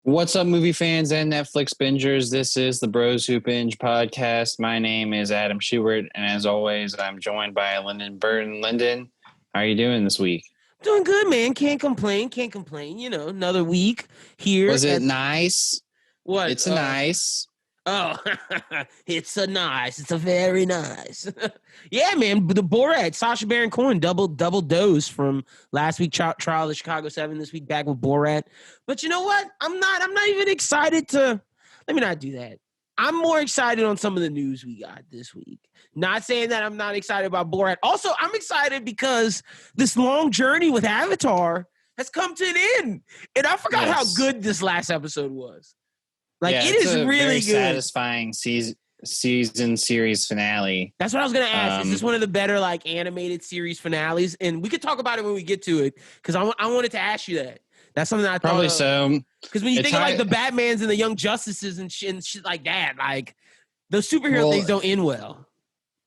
What's up, movie fans and Netflix bingers? This is the Bros Who Binge podcast. My name is Adam Shubert, and as always, I'm joined by Lyndon Burton. Lyndon, how are you doing this week? Doing good, man. Can't complain. Can't complain. Another week here Was it at nice? what? It's a nice. Oh, it's a very nice. Yeah, man. The Borat, Sacha Baron Cohen, double dose from last week trial of the Chicago 7. This week back with Borat. But you know what? I'm not even excited to. Let me not do that. I'm more excited on some of the news we got this week. Not saying that I'm not excited about Borat. Also, I'm excited because this long journey with Avatar has come to an end, and I forgot how good this last episode was. Like, yeah, it it's is a really very good. satisfying season series finale. That's what I was going to ask. Is this one of the better, like, animated series finales? And we could talk about it when we get to it, because I wanted to ask you that. That's something I thought Probably of. so. Because when you think of, like, the Batmans and the Young Justices and shit like that, like, those superhero things don't end well.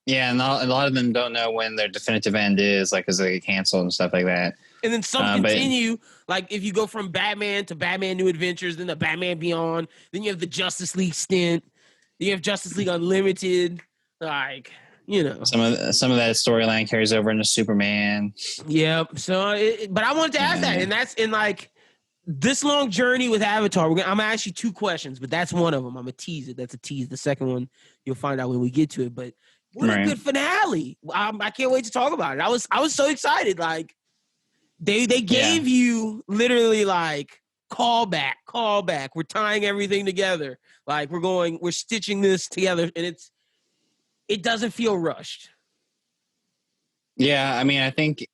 Yeah, and a lot of them don't know when their definitive end is, like, because they get canceled and stuff like that. And then some continue, like if you go from Batman to Batman New Adventures, then the Batman Beyond, then you have the Justice League stint, then you have Justice League Unlimited, like, Some of that storyline carries over into Superman. Yep. So, but I wanted to ask that, and that's in like this long journey with Avatar. I'm gonna ask you two questions, but that's one of them. I'm gonna tease it. That's a tease. The second one you'll find out when we get to it. But what a good finale! I can't wait to talk about it. I was so excited. Like, They gave you literally like call back. We're tying everything together. Like we're stitching this together, and it doesn't feel rushed. Yeah, I mean, I think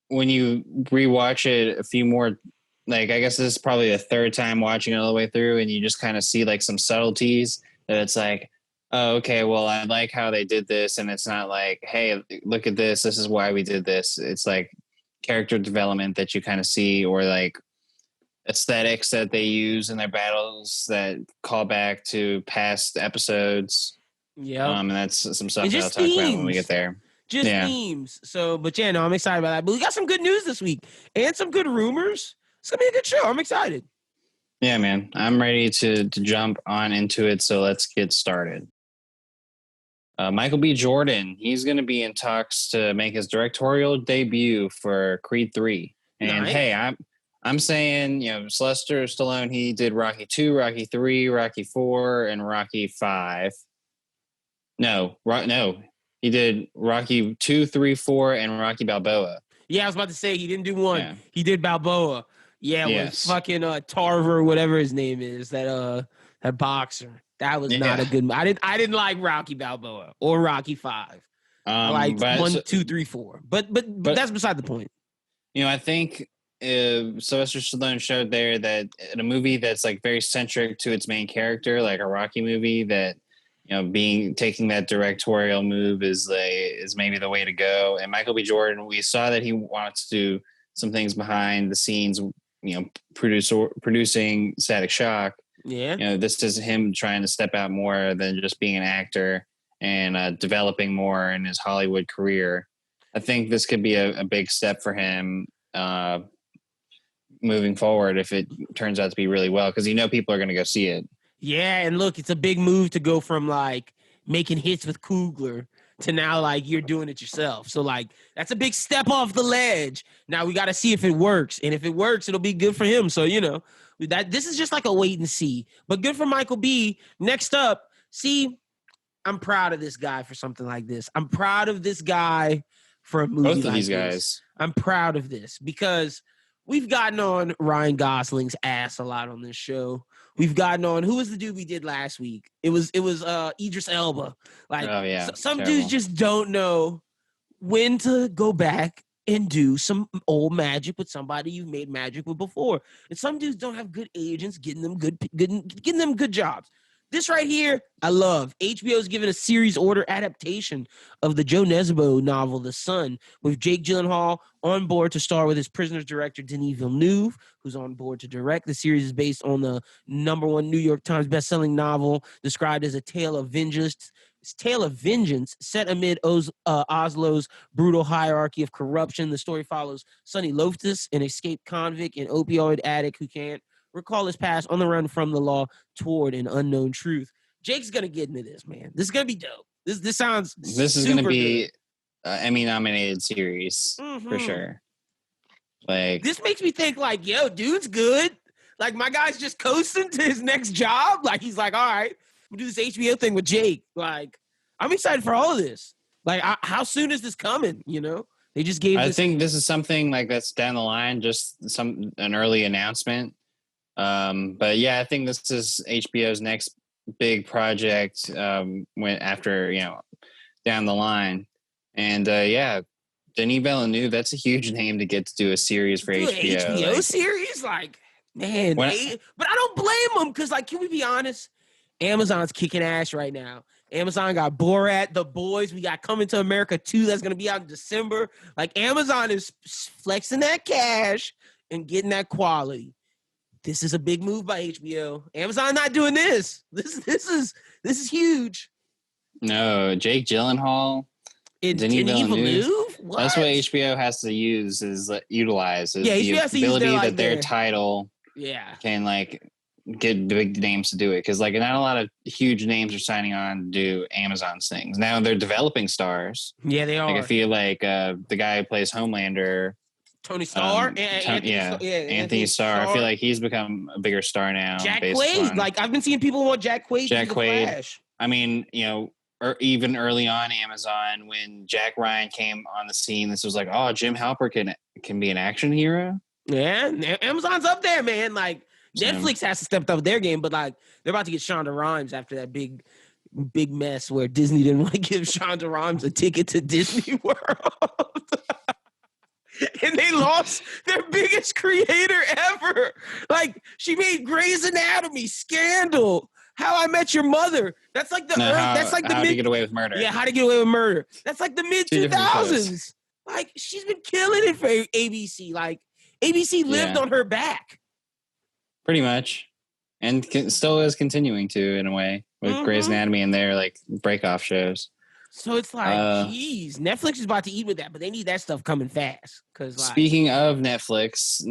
when you rewatch it a few more, like I guess this is probably the third time watching it all the way through, and you just kind of see like some subtleties that it's like, oh, okay, well, I like how they did this, and it's not like, hey, look at this. This is why we did this. It's like character development that you kind of see, or like aesthetics that they use in their battles that call back to past episodes. Yeah, and that's some stuff that I'll talk themes. about when we get there. Just themes. So, but yeah, no, I'm excited about that. But we got some good news this week and some good rumors. It's gonna be a good show. I'm excited. Yeah, man, I'm ready to jump on into it. So let's get started. Michael B. Jordan, he's going to be in talks to make his directorial debut for Creed 3. And hey, I'm saying, Sylvester Stallone, he did Rocky 2, Rocky 3, Rocky 4, and Rocky 5. No, he did Rocky 2, 3, 4, and Rocky Balboa. Yeah, I was about to say he didn't do one. Yeah. He did Balboa. Yeah, with fucking Tarver, whatever his name is, that boxer. That was not a good. I didn't like Rocky Balboa or Rocky 5. I liked 1, 2, 3, 4. But that's beside the point. I think Sylvester Stallone showed there that in a movie that's like very centric to its main character, like a Rocky movie, that taking that directorial move is maybe the way to go. And Michael B. Jordan, we saw that he wants to do some things behind the scenes, producing Static Shock. Yeah. This is him trying to step out more than just being an actor and developing more in his Hollywood career. I think this could be a big step for him moving forward if it turns out to be really well, because people are going to go see it. Yeah, and look, it's a big move to go from like making hits with Coogler to now like you're doing it yourself. So like that's a big step off the ledge. Now we got to see if it works, and if it works, it'll be good for him. So that this is just like a wait and see. But good for Michael B. Next up, see, I'm proud of this guy for something like this. I'm proud of this guy for a movie. Both of these guys. I'm proud of this because we've gotten on Ryan Gosling's ass a lot on this show. We've gotten on, who was the dude we did last week? It was Idris Elba. Like, oh, yeah, some dudes just don't know when to go back and do some old magic with somebody you've made magic with before. And some dudes don't have good agents getting them good jobs. This right here, I love. HBO's given a series order adaptation of the Joe Nesbo novel, The Sun, with Jake Gyllenhaal on board to star with his Prisoners director, Denis Villeneuve, who's on board to direct. The series is based on the #1 New York Times bestselling novel described as a tale of vengeance. Set amid Oslo's brutal hierarchy of corruption. The story follows Sonny Loftus, an escaped convict and opioid addict who can't recall his past on the run from the law toward an unknown truth. Jake's gonna get into this, man. This is gonna be dope. This sounds. This is gonna be Emmy nominated series for sure. Like, this makes me think like, yo, dude's good. Like, my guy's just coasting to his next job. Like, he's like, all right, we'll do this HBO thing with Jake. Like, I'm excited for all of this. Like, how soon is this coming? You know, they just gave. I think this is something like that's down the line, just an early announcement. But yeah, I think this is HBO's next big project. When after down the line, and yeah. Denis Villeneuve, that's a huge name to get to do a series for HBO. HBO series? Like, man. But I don't blame them because, like, can we be honest? Amazon's kicking ass right now. Amazon got Borat, The Boys. We got Coming to America 2 that's going to be out in December. Like, Amazon is flexing that cash and getting that quality. This is a big move by HBO. Amazon not doing this. This is huge. No, Jake Gyllenhaal. Denis Villeneuve? What? That's what HBO has to utilize the ability that their title can like get big names to do it, because like not a lot of huge names are signing on to do Amazon's things. Now they're developing stars. Yeah, they are. Like, I feel like the guy who plays Homelander, Tony Starr, Anthony Starr. I feel like he's become a bigger star now. Jack Quaid, like I've been seeing people want Jack Quaid. Flash. I mean, or even early on Amazon, when Jack Ryan came on the scene, this was like, oh, Jim Halpert can be an action hero. Yeah, Amazon's up there, man. Like, Netflix has to step up their game, but like they're about to get Shonda Rhimes after that big mess where Disney didn't want to give Shonda Rhimes a ticket to Disney World. And they lost their biggest creator ever. Like, she made Grey's Anatomy, Scandal, How I Met Your Mother. That's like How to Get Away with Murder. Yeah, How to Get Away with Murder. That's like the mid-2000s. Like, she's been killing it for ABC. Like, ABC lived on her back. Pretty much. And still is continuing to, in a way, with Grey's Anatomy and their, like, break-off shows. So it's like, geez, Netflix is about to eat with that, but they need that stuff coming fast. Because, like, speaking of Netflix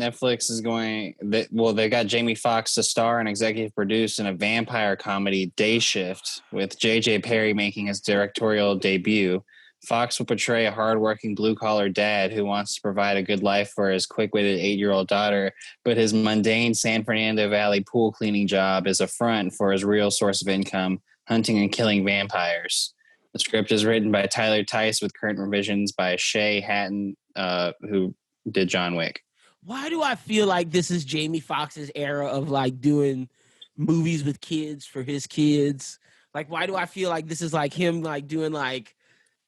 is going. They got Jamie Foxx to star and executive produce in a vampire comedy, Day Shift, with J.J. Perry making his directorial debut. Fox will portray a hardworking blue-collar dad who wants to provide a good life for his quick-witted 8-year-old daughter, but his mundane San Fernando Valley pool cleaning job is a front for his real source of income, hunting and killing vampires. The script is written by Tyler Tice with current revisions by Shay Hatton, who did John Wick. Why do I feel like this is Jamie Foxx's era of, like, doing movies with kids for his kids? Like, why do I feel like this is, like, him, like, doing, like,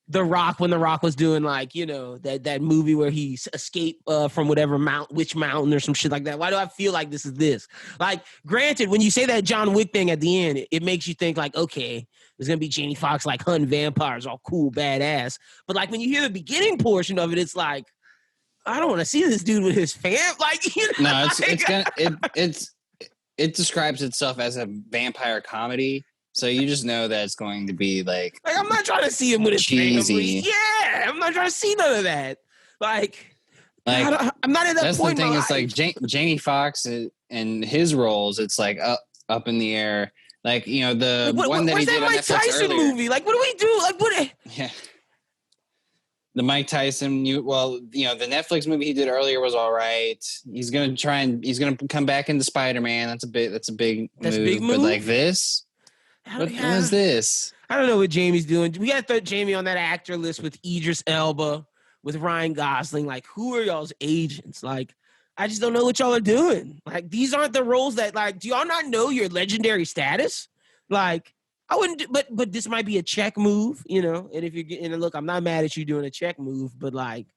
The Rock, when The Rock was doing, like, that movie where he escaped from whatever witch mountain or some shit like that? Why do I feel like this is this? Like, granted, when you say that John Wick thing at the end, it makes you think, like, okay, there's going to be Jamie Foxx, like, hunting vampires, all cool, badass. But, like, when you hear the beginning portion of it, it's like, I don't want to see this dude with his fam. Like, No, it describes itself as a vampire comedy. So you just know that it's going to be like I'm not trying to see him with his cheesy. family. Yeah, I'm not trying to see none of that. Like I'm not at that that's point. That's the thing. It's like Jamie Foxx and his roles. It's like up in the air. Like, the one that he did on Netflix Tyson earlier. movie. Like, what do we do? Like, what? Yeah. The Mike Tyson. The Netflix movie he did earlier was all right. He's gonna come back into Spider-Man. That's a big move. But like this. What is this? I don't know what Jamie's doing. We got to throw Jamie on that actor list with Idris Elba, with Ryan Gosling. Like, who are y'all's agents? Like, I just don't know what y'all are doing. Like, these aren't the roles that, like, do y'all not know your legendary status? Like, I wouldn't, but this might be a check move, And if you're getting look, I'm not mad at you doing a check move, but like,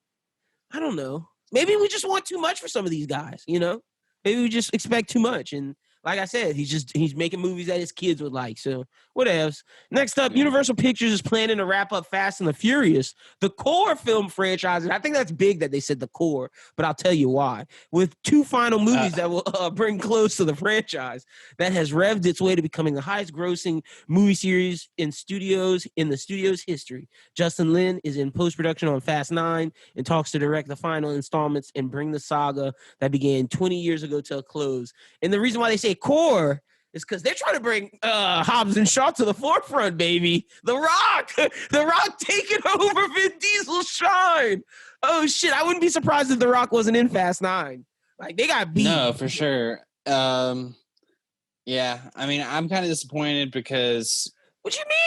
I don't know. Maybe we just want too much for some of these guys, Maybe we just expect too much, and like I said, he's making movies that his kids would like. So whatevs. Next up, Universal Pictures is planning to wrap up Fast and the Furious, the core film franchise. And I think that's big that they said the core, but I'll tell you why. With 2 final movies that will bring close to the franchise, that has revved its way to becoming the highest grossing movie series in the studio's history. Justin Lin is in post-production on Fast 9 and talks to direct the final installments and bring the saga that began 20 years ago to a close. And the reason why they say core is because they're trying to bring Hobbs and Shaw to the forefront, baby. The Rock taking over Vin Diesel's shine. Oh shit! I wouldn't be surprised if The Rock wasn't in Fast 9. Like they got beat. No, for sure. Yeah, I mean, I'm kind of disappointed because what you mean?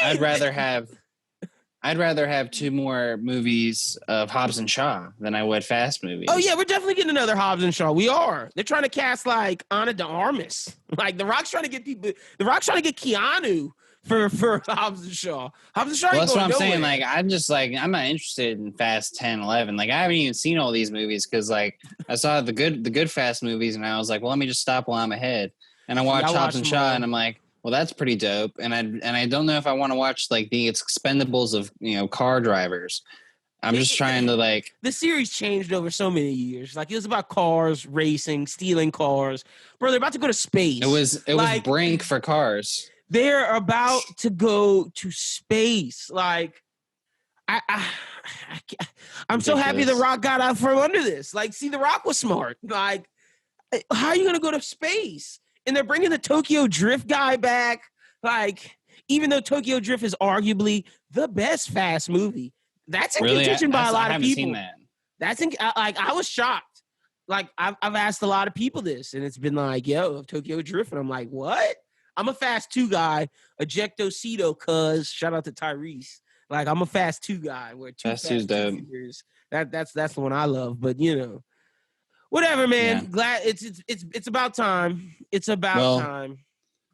I'd rather have 2 more movies of Hobbs and Shaw than I would Fast movies. Oh yeah, we're definitely getting another Hobbs and Shaw. We are. They're trying to cast like Ana de Armas. Like The Rock's trying to get people. The Rock's trying to get Keanu for Hobbs and Shaw. Hobbs and Shaw. Well, that's what I'm saying. Like I'm not interested in Fast 10, 11. Like I haven't even seen all these movies because like I saw the good Fast movies and I was like, well, let me just stop while I'm ahead. And I watched Hobbs and Shaw and I'm like, well, that's pretty dope. And I don't know if I want to watch like the Expendables of car drivers. I'm just trying to like. The series changed over so many years. Like it was about cars, racing, stealing cars. Bro, they're about to go to space. It was Brink for cars. They're about to go to space. Like I'm so happy The Rock got out from under this. Like, see, The Rock was smart. Like, how are you gonna go to space? And they're bringing the Tokyo Drift guy back. Like, even though Tokyo Drift is arguably the best Fast movie, that's in contention by a lot of people. Seen that. That's I was shocked. Like, I've asked a lot of people this, and it's been like, yo, Tokyo Drift, and I'm like, what? I'm a Fast 2 guy, ejectocito, cuz shout out to Tyrese. Like, I'm a Fast 2 guy. Where Fast 2's dope. That's the one I love. But whatever, man. Yeah. Glad it's about time. It's about time.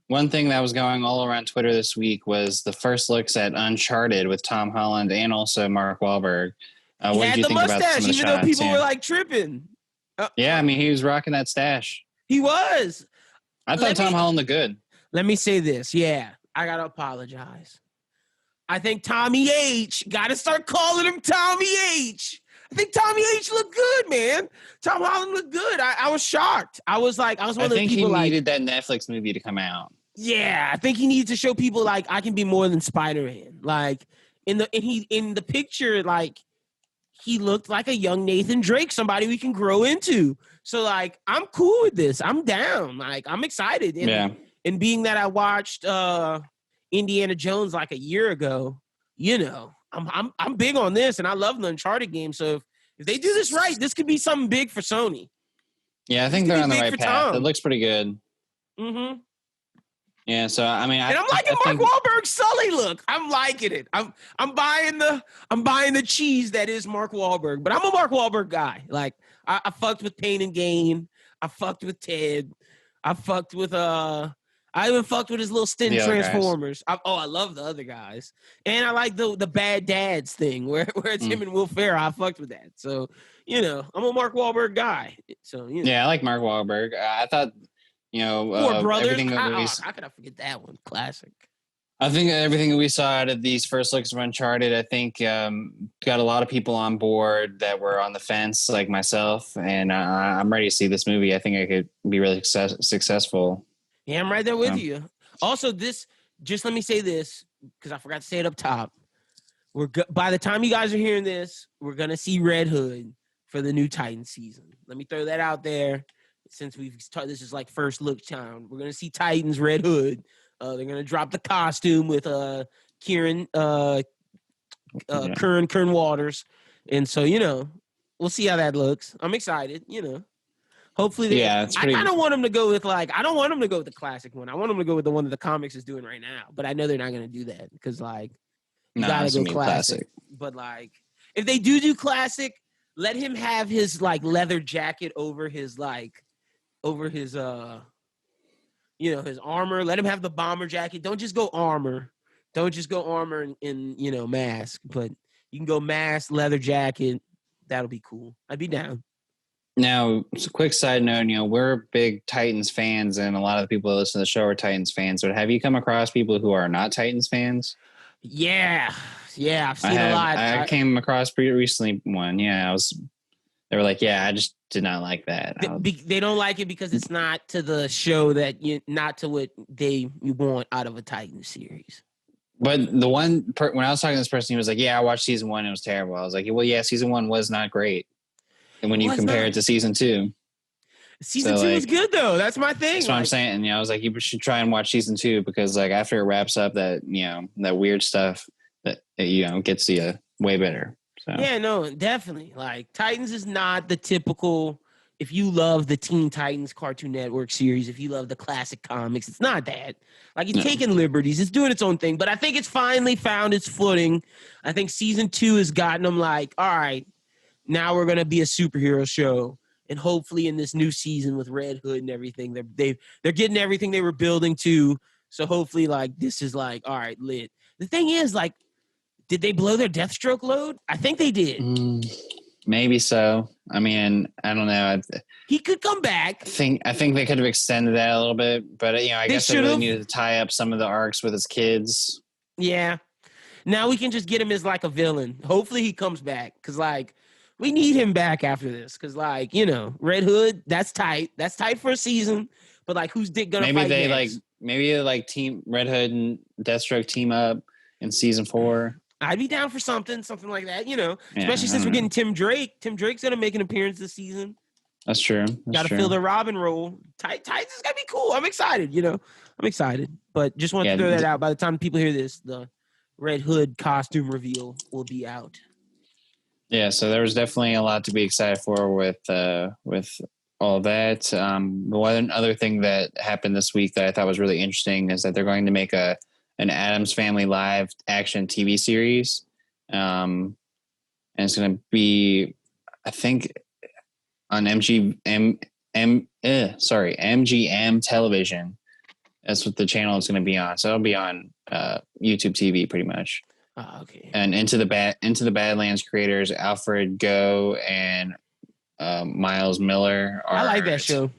One thing that was going all around Twitter this week was the first looks at Uncharted with Tom Holland and also Mark Wahlberg. What did you think about some of the shots? Even though people were like tripping. Yeah, I mean, he was rocking that stash. He was. I thought Tom Holland looked good. Let me say this. Yeah, I gotta apologize. I think Tommy H. Gotta start calling him Tommy H. I think Tommy H. looked good, man. Tom Holland looked good. I was shocked. I was one of the people he needed that Netflix movie to come out. Yeah, I think he needs to show people like I can be more than Spider-Man. Like in the picture, like he looked like a young Nathan Drake, somebody we can grow into. So like I'm cool with this. I'm down. Like I'm excited. And being that I watched Indiana Jones like a year ago, I'm big on this, and I love the Uncharted game. So if they do this right, this could be something big for Sony. Yeah, I think they're on the right path. It looks pretty good. Mm-hmm. Yeah, so I mean, I'm liking Mark Wahlberg's Sully look. I'm liking it. I'm buying the cheese that is Mark Wahlberg. But I'm a Mark Wahlberg guy. Like I fucked with Pain and Gain. I fucked with Ted. I fucked with I even fucked with his little stint in Transformers. I love the other guys. And I like the Bad Dads thing where it's him and Will Ferrell. I fucked with that. So, I'm a Mark Wahlberg guy. So, Yeah, I like Mark Wahlberg. I thought, Four Brothers. How could I forget that one? Classic. I think everything we saw out of these first looks of Uncharted, I think got a lot of people on board that were on the fence, like myself. And I'm ready to see this movie. I think I could be really successful. Yeah, I'm right there with you. Also, just let me say this, because I forgot to say it up top. By the time you guys are hearing this, we're going to see Red Hood for the new Titans season. Let me throw that out there. Since this is like first look time. We're going to see Titans Red Hood. They're going to drop the costume with Kieran Waters. And so, we'll see how that looks. I'm excited, Hopefully, I kind of want them to go with I don't want them to go with the classic one. I want them to go with the one that the comics is doing right now. But I know they're not going to do that because you gotta go classic. But if they do classic, let him have his leather jacket over his his armor. Let him have the bomber jacket. Don't just go armor. Don't just go armor and mask. But you can go mask, leather jacket. That'll be cool. I'd be down. Now, it's a quick side note, we're big Titans fans, and a lot of the people that listen to the show are Titans fans. But have you come across people who are not Titans fans? Yeah, I've seen a lot. I came across pretty recently one. Yeah, they were like, yeah, I just did not like that. They don't like it because it's not to the show not to what you want out of a Titans series. But the one, when I was talking to this person, he was like, yeah, I watched season 1. It was terrible. I was like, well, yeah, season 1 was not great. And when you compare it to season 2. Season 2 is good, though. That's my thing. That's what I'm saying. I was like, you should try and watch season 2 because, like, after it wraps up, that, that weird stuff that, gets you way better. So. Yeah, no, definitely. Like, Titans is not the typical, if you love the Teen Titans Cartoon Network series, if you love the classic comics, it's not that. Like, it's taking liberties. It's doing its own thing. But I think it's finally found its footing. I think season 2 has gotten them like, all right, now we're going to be a superhero show. And hopefully in this new season with Red Hood and everything, they're getting everything they were building to. So hopefully, like, this is like, all right, lit. The thing is, like, did they blow their Deathstroke load? I think they did. Maybe so. I mean, I don't know. He could come back. I think they could have extended that a little bit, but I guess they really needed to tie up some of the arcs with his kids. Yeah. Now we can just get him as like a villain. Hopefully he comes back because, like, we need him back after this because, like, Red Hood, that's tight. That's tight for a season. But, like, who's Dick gonna fight next? Maybe Team Red Hood and Deathstroke team up in season 4. I'd be down for something like that, especially since we're getting Tim Drake. Tim Drake's going to make an appearance this season. That's true. Got to fill the Robin role. Titans is going to be cool. I'm excited, I'm excited. But just want to throw that out. By the time people hear this, the Red Hood costume reveal will be out. Yeah, so there was definitely a lot to be excited for with all that. One other thing that happened this week that I thought was really interesting is that they're going to make an Addams Family live action TV series. And it's going to be, I think, on MGM television. That's what the channel is going to be on. So it'll be on YouTube TV pretty much. Oh, okay. And Into the Badlands creators Alfred Goh and Miles Miller I like that show.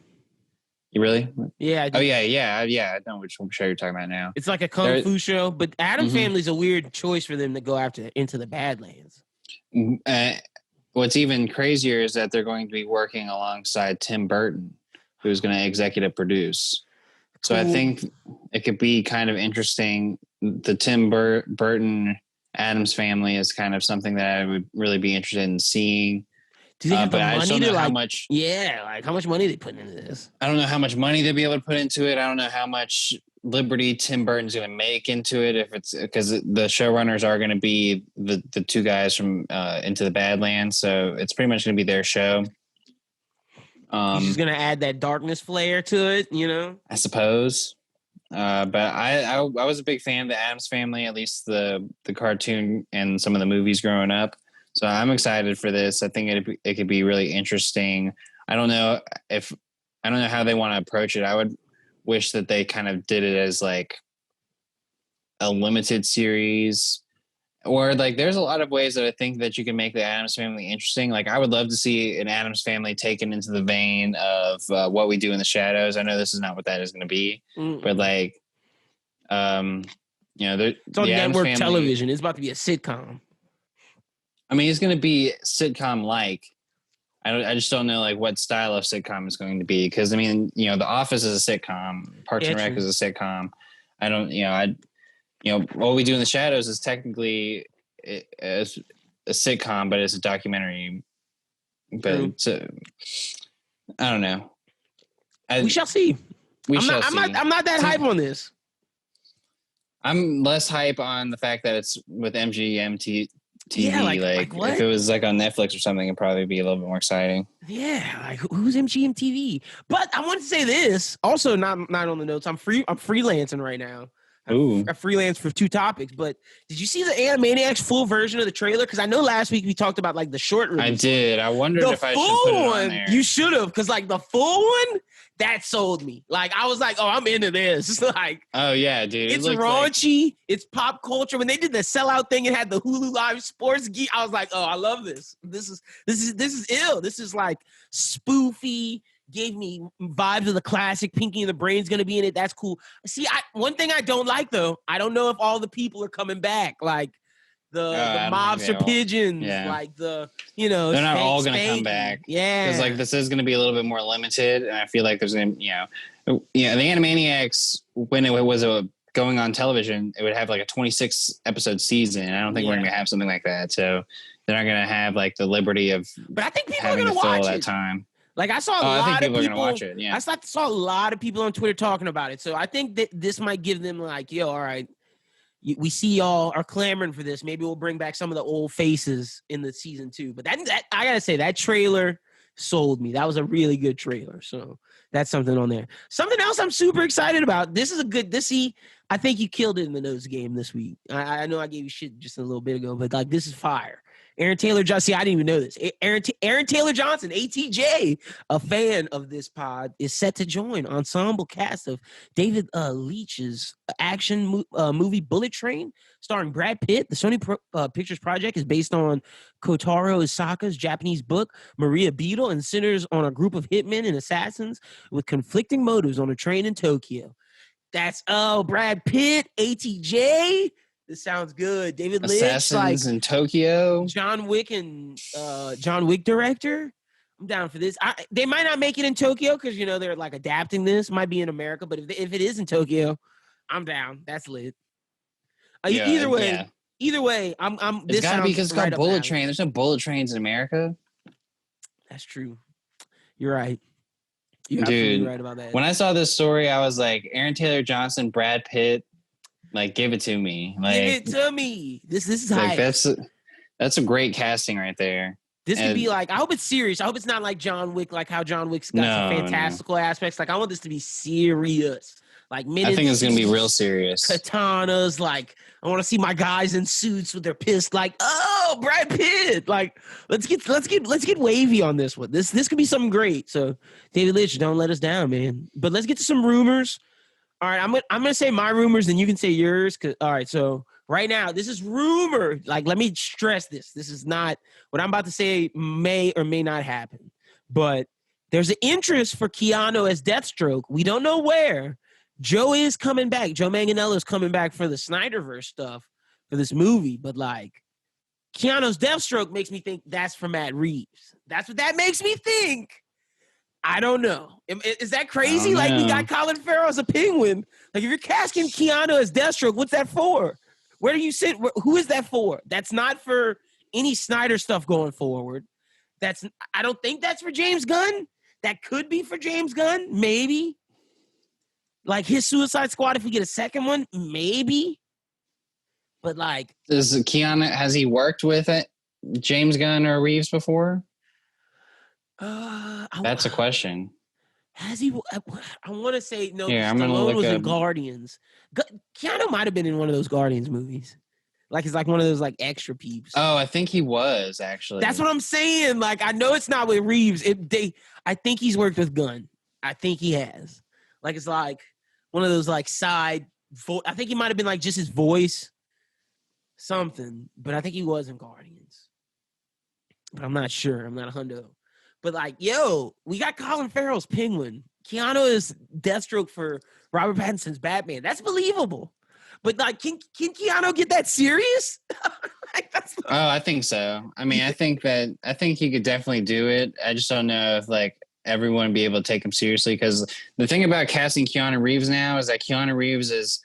You really? Yeah. Oh yeah. I know which show you're talking about now. It's like a kung fu show, but Addams Family's a weird choice for them to go after Into the Badlands. What's even crazier is that they're going to be working alongside Tim Burton, who's going to executive produce. So I think it could be kind of interesting. The Tim Burton Addams Family is kind of something that I would really be interested in seeing. Do they have the money to, like, how much? Yeah, like how much money they put into this? I don't know how much money they'll be able to put into it. I don't know how much liberty Tim Burton's going to make into it. If it's because the showrunners are going to be the two guys from Into the Badlands, so it's pretty much going to be their show. He's just going to add that darkness flair to it, I suppose. But I was a big fan of the Addams Family, at least the cartoon and some of the movies growing up. So I'm excited for this. I think it could be really interesting. I don't know how they want to approach it. I would wish that they kind of did it as like a limited series, or like there's a lot of ways that I think that you can make the Addams Family interesting. Like I would love to see an Addams Family taken into the vein of What We Do in the Shadows. I know this is not what that is going to be, but like, it's on network television. It's about to be a sitcom. I mean, it's going to be sitcom-like. I just don't know like what style of sitcom is going to be, because I mean, The Office is a sitcom, Parks and Rec is a sitcom. What We Do in the Shadows is technically a sitcom, but it's a documentary. But I don't know. We shall see. I'm not that hype on this. I'm less hype on the fact that it's with MGM TV. Yeah, like what? If it was like on Netflix or something, it'd probably be a little bit more exciting. Yeah, like who's MGM TV? But I want to say this also, not on the notes. I'm freelancing right now, a freelance for 2 topics. But did you see the Animaniacs full version of the trailer? Because I know last week we talked about like the short release. I did. I wondered if I should put it on there. You should have, because like the full one, that sold me. Like I was like, oh, I'm into this. Like, oh yeah, dude, it's raunchy. It's pop culture. When they did the sellout thing and had the Hulu Live Sports geek, I was like, oh, I love this. This is ill. This is like spoofy. Gave me vibes of the classic. Pinky and the Brain's gonna be in it. That's cool. See, one thing I don't like though, I don't know if all the people are coming back. Like the mobster pigeons, like they're not all gonna come back. Yeah, because like this is gonna be a little bit more limited, and I feel like there's gonna the Animaniacs, when it was going on television, it would have like a 26 episode season. And I don't think we're gonna have something like that. So they're not gonna have like the liberty of. But I think people are gonna watch it. That time. Like I saw a lot of people watch it, yeah. I saw a lot of people on Twitter talking about it. So I think that this might give them like, yo, all right, we see y'all are clamoring for this. Maybe we'll bring back some of the old faces in the season 2. But that I gotta say, that trailer sold me. That was a really good trailer. So that's something on there. Something else I'm super excited about. I think you killed it in the nose game this week. I know I gave you shit just a little bit ago, but like this is fire. Aaron Taylor Johnson, I didn't even know this. Aaron Taylor Johnson, ATJ, a fan of this pod, is set to join ensemble cast of David Leitch's action movie Bullet Train, starring Brad Pitt. The Sony Pictures project is based on Kotaro Isaka's Japanese book, Maria Beetle, and centers on a group of hitmen and assassins with conflicting motives on a train in Tokyo. That's Brad Pitt, ATJ. This sounds good. David Lynch, Assassins in Tokyo. John Wick director. I'm down for this. They might not make it in Tokyo because they're like adapting this. Might be in America, but if it is in Tokyo, I'm down. That's lit. Either way, I'm. It's gotta be because it's called Bullet Train. There's no bullet trains in America. That's true. You're right. You're absolutely right about that. When I saw this story, I was like, Aaron Taylor Johnson, Brad Pitt. Like, give it to me. Like, give it to me. This is like that's a great casting right there. This could be like, I hope it's serious. I hope it's not like John Wick, like how John Wick's got some fantastical aspects. Like, I want this to be serious. Like, I think it's gonna be real serious. Katanas, like, I want to see my guys in suits with their pissed. Like, oh, Brad Pitt. Like, let's get wavy on this one. This could be something great. So, David Lynch, don't let us down, man. But let's get to some rumors. All right, I'm gonna say my rumors, and you can say yours. All right, so right now, this is rumor. Like, let me stress this. This is not what I'm about to say. May or may not happen, but there's an interest for Keanu as Deathstroke. We don't know where. Joe is coming back. Joe Manganiello is coming back for the Snyderverse stuff for this movie, but like Keanu's Deathstroke makes me think that's for Matt Reeves. That's what that makes me think. I don't know. Is that crazy? Like, we got Colin Farrell as a Penguin. Like, if you're casting Keanu as Deathstroke, what's that for? Where do you sit? Who is that for? That's not for any Snyder stuff going forward. I don't think that's for James Gunn. That could be for James Gunn, maybe. Like his Suicide Squad, if we get a second one, maybe. But like, has he worked with James Gunn or Reeves before? That's a question. Has he? I want to say no. Yeah, Stallone was in Guardians. Keanu might have been in one of those Guardians movies. Like, it's like one of those like extra peeps. Oh, I think he was actually. That's what I'm saying. Like, I know it's not with Reeves. I think he's worked with Gunn. I think he has. Like, it's like one of those like side. I think he might have been like just his voice, something. But I think he was in Guardians. But I'm not sure. I'm not a hundo. But like, yo, we got Colin Farrell's Penguin. Keanu is Deathstroke for Robert Pattinson's Batman. That's believable. But like, can Keanu get that serious? I think so. I mean, I think he could definitely do it. I just don't know if like everyone would be able to take him seriously, because the thing about casting Keanu Reeves now is that Keanu Reeves is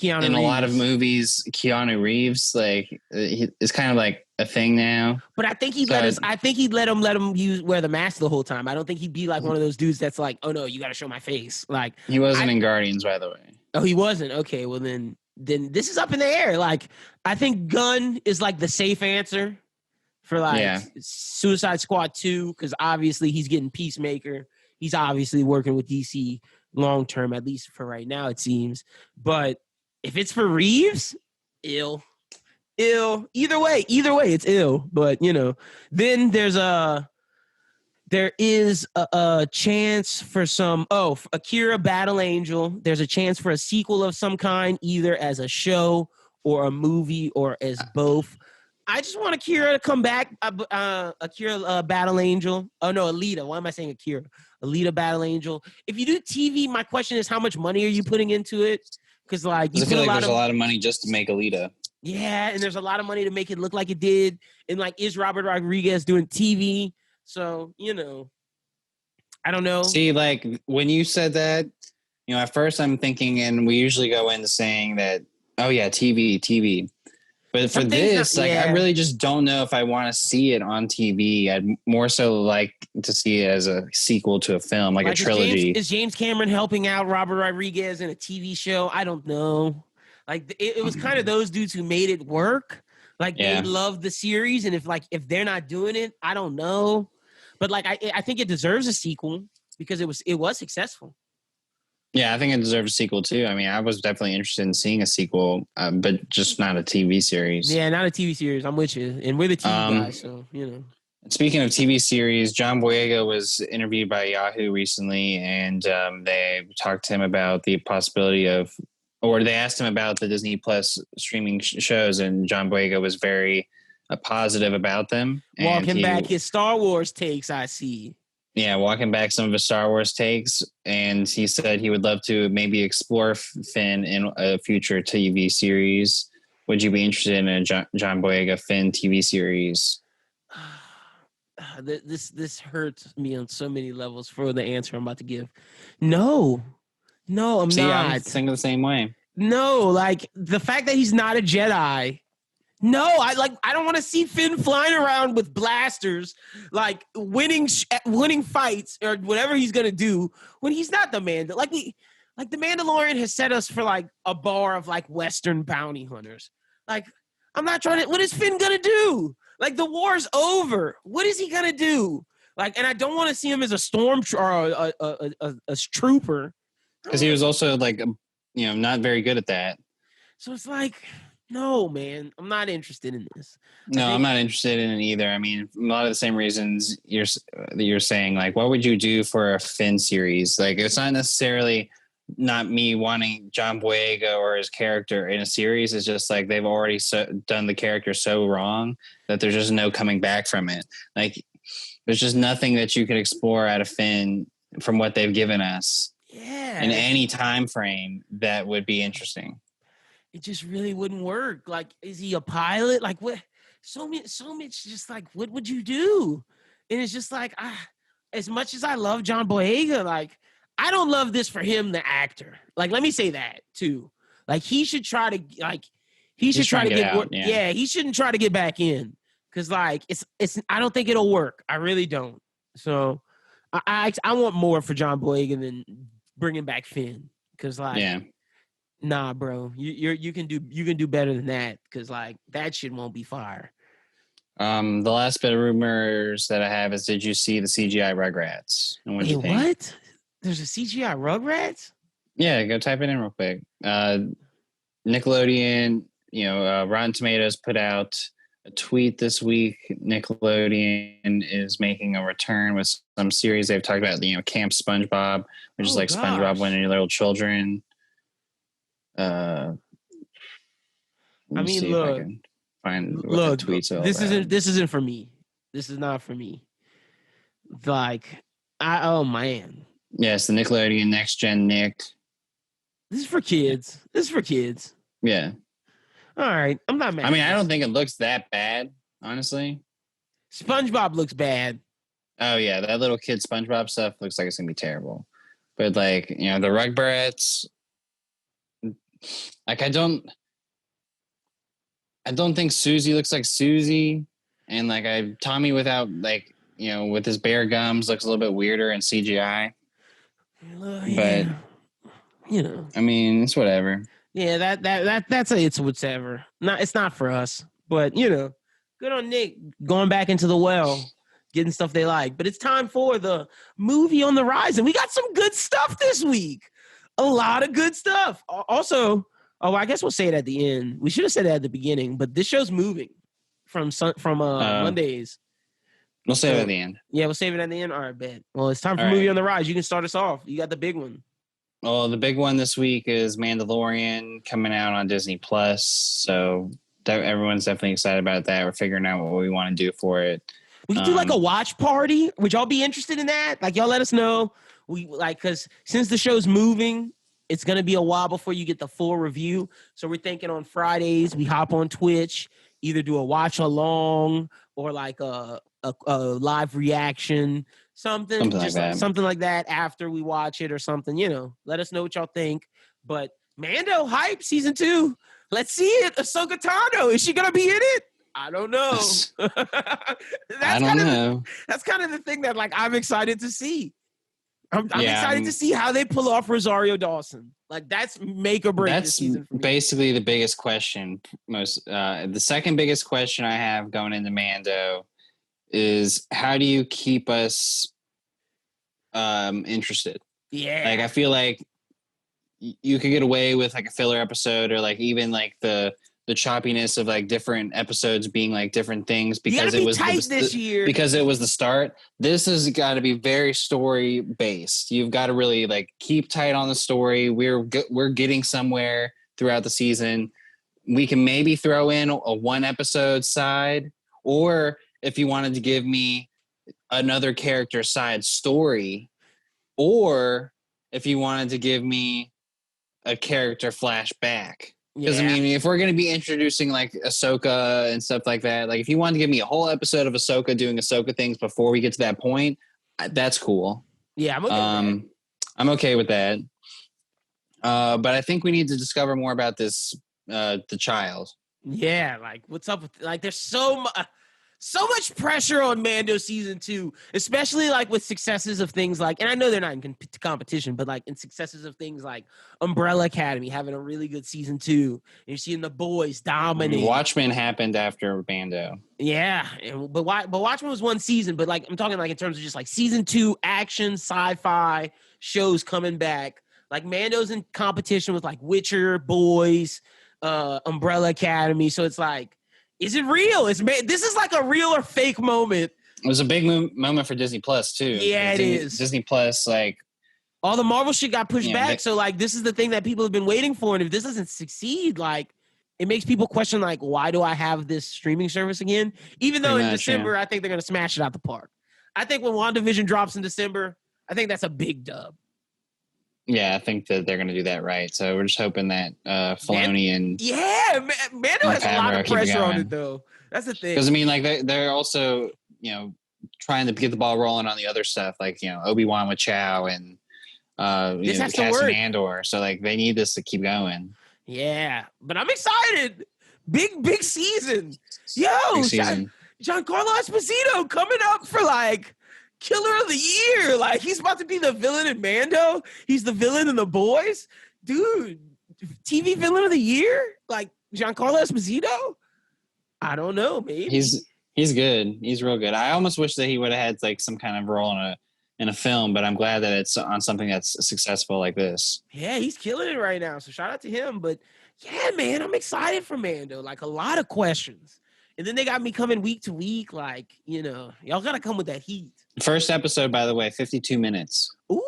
a lot of movies. Keanu Reeves, like, it's kind of like a thing now. But I think he'd let him wear the mask the whole time. I don't think he'd be like one of those dudes that's like, oh no, you got to show my face. Like, he wasn't in Guardians, by the way. Oh, he wasn't. Okay, well then this is up in the air. Like, I think Gunn is like the safe answer for like Suicide Squad 2, because obviously he's getting Peacemaker. He's obviously working with DC long term, at least for right now, it seems. But If it's for Reeves, ill. Either way, it's ill. But then there is a chance for some. Akira Battle Angel. There's a chance for a sequel of some kind, either as a show or a movie or as both. I just want Akira to come back. Akira Battle Angel. Oh no, Alita. Why am I saying Akira? Alita Battle Angel. If you do TV, my question is, how much money are you putting into it? Because I feel like there's a lot of money just to make Alita. Yeah, and there's a lot of money to make it look like it did. And is Robert Rodriguez doing TV? So I don't know. See, when you said that, at first I'm thinking, and we usually go into saying that, oh yeah, TV. But for this, I really just don't know if I want to see it on TV. I'd more so like to see it as a sequel to a film, like a trilogy. Is James Cameron helping out Robert Rodriguez in a TV show? I don't know. It was kind of those dudes who made it work. They love the series, and if they're not doing it, I don't know. But I think it deserves a sequel because it was successful. Yeah, I think it deserves a sequel too. I mean, I was definitely interested in seeing a sequel, but just not a TV series. Yeah, not a TV series. I'm with you, and we're the TV guys, so Speaking of TV series, John Boyega was interviewed by Yahoo recently, and they talked to him about the possibility of, or they asked him about the Disney Plus streaming shows, and John Boyega was very positive about them. Walking back his Star Wars takes, I see. Yeah, walking back some of his Star Wars takes, and he said he would love to maybe explore Finn in a future TV series. Would you be interested in a John Boyega Finn TV series? This hurts me on so many levels for the answer I'm about to give. No, I'm not. I'm thinking the same way. No, the fact that he's not a Jedi. No, I don't want to see Finn flying around with blasters, winning fights or whatever he's gonna do when he's not the Mandalorian. The Mandalorian has set us for a bar of Western bounty hunters. I'm not trying to. What is Finn gonna do? The war's over. What is he gonna do? And I don't want to see him as a stormtrooper or a trooper. Because he was also not very good at that. So it's no, man, I'm not interested in this. No, I'm not interested in it either. I mean, a lot of the same reasons you're saying, what would you do for a Finn series? It's not necessarily not me wanting John Boyega or his character in a series. It's just they've already done the character so wrong that there's just no coming back from it. There's just nothing that you could explore out of Finn from what they've given us. Yeah. In any time frame that would be interesting. It just really wouldn't work. Is he a pilot? What? So much. Just what would you do? And it's just as much as I love John Boyega, I don't love this for him, the actor. Let me say that too. He should try to he shouldn't try to get back in because it's I don't think it'll work. I really don't. So I want more for John Boyega than bringing back Finn because nah, bro, you can do better than that because that shit won't be fire. The last bit of rumors that I have is, did you see the CGI Rugrats? And what do you think? What? There's a CGI Rugrats? Yeah, go type it in real quick. Nickelodeon, Rotten Tomatoes put out a tweet this week. Nickelodeon is making a return with some series they've talked about. Camp SpongeBob, which is SpongeBob when you're little children. Look, this isn't for me. This is not for me. Oh man. Yes, the Nickelodeon Next Gen Nick. This is for kids. Yeah. All right, I'm not mad. I mean, I don't think it looks that bad, honestly. SpongeBob looks bad. Oh yeah, that little kid SpongeBob stuff looks like it's gonna be terrible. But the Rugrats, I don't think Susie looks like Susie, and Tommy without with his bare gums looks a little bit weirder in CGI. Yeah. But I mean, it's whatever. Yeah, it's whatever. It's not for us. But good on Nick going back into the well, getting stuff they like. But it's time for the movie on the rise, and we got some good stuff this week. A lot of good stuff. Also, Oh, I guess we'll say it at the end. We should have said it at the beginning, but this show's moving from Mondays. We'll save it at the end. Yeah, we'll save it at the end. All right, bet. Well, it's time for All Movie right. on the Rise. You can start us off. You got the big one. Well, the big one this week is Mandalorian coming out on Disney Plus. So everyone's definitely excited about that. We're figuring out what we want to do for it. We could do like a watch party. Would y'all be interested in that? Like, y'all let us know. Because since the show's moving, it's going to be a while before you get the full review. So we're thinking on Fridays, we hop on Twitch, either do a watch along or like a live reaction, something like that after we watch it or something, let us know what y'all think. But Mando hype season 2. Let's see it. Ahsoka Tano. Is she going to be in it? I don't know. I don't know. That's kind of the thing that like I'm excited to see. I'm excited to see how they pull off Rosario Dawson. Like that's make or break this season for me. Basically the biggest question. The second biggest question I have going into Mando is how do you keep us interested? Yeah. Like I feel like you could get away with like a filler episode or like even like the choppiness of like different episodes being like different things because it was this year. Because it was the start. This has got to be very story based. You've got to really like keep tight on the story. We're getting somewhere throughout the season. We can maybe throw in a one episode side, or if you wanted to give me another character side story, or if you wanted to give me a character flashback. Because, I mean, if we're going to be introducing, like, Ahsoka and stuff like that, like, if you wanted to give me a whole episode of Ahsoka doing Ahsoka things before we get to that point, that's cool. Yeah, I'm okay with that. I'm okay with that. But I think we need to discover more about this, the child. Yeah, like, what's up with, like, there's so much pressure on Mando season 2, especially like with successes of things like, and I know they're not in competition, but like in successes of things like Umbrella Academy having a really good season 2, and you're seeing the boys dominate. Watchmen happened after Mando. Yeah, but Watchmen was one season, but like I'm talking like in terms of just like season 2 action sci-fi shows coming back. Like Mando's in competition with like Witcher, Boys, Umbrella Academy, so it's like, is it real? This is like a real or fake moment. It was a big moment for Disney Plus too. Yeah, it is. Disney Plus, like all the Marvel shit got pushed back. So like, this is the thing that people have been waiting for. And if this doesn't succeed, like it makes people question, like, why do I have this streaming service again? Even though in December, I think they're going to smash it out the park. I think when WandaVision drops in December, I think that's a big dub. Yeah, I think that they're going to do that right. So we're just hoping that Filoni and Mando has a lot of pressure on it, though. That's the thing. Because I mean, like they're also trying to get the ball rolling on the other stuff, like Obi-Wan with Chow and Cassian Andor. So like they need this to keep going. Yeah, but I'm excited. Big season. Yo, big season. Giancarlo Esposito coming up for like Killer of the Year. Like he's about to be the villain in Mando. He's the villain in The Boys. Dude, TV villain of the year? Like Giancarlo Esposito? I don't know, maybe. He's good. He's real good. I almost wish that he would have had like some kind of role in a film, but I'm glad that it's on something that's successful like this. Yeah, he's killing it right now. So shout out to him. But yeah, man, I'm excited for Mando. Like a lot of questions. And then they got me coming week to week. Like, y'all got to come with that heat. First episode, by the way, 52 minutes. Ooh.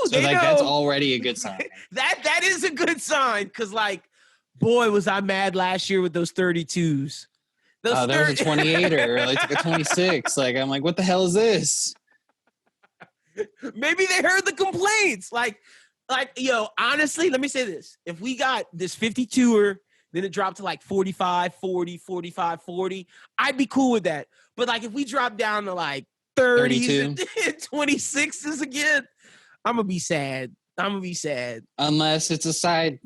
So like that's already a good sign. That is a good sign. Cause like, boy, was I mad last year with those 32s. There was a 28er, like a 26. Like, I'm like, what the hell is this? Maybe they heard the complaints. Like, honestly, let me say this. If we got this 52er, then it dropped to like 45, 40, 45, 40, I'd be cool with that. But like, if we drop down to like 30s and 26s again, I'm going to be sad. Unless it's a side.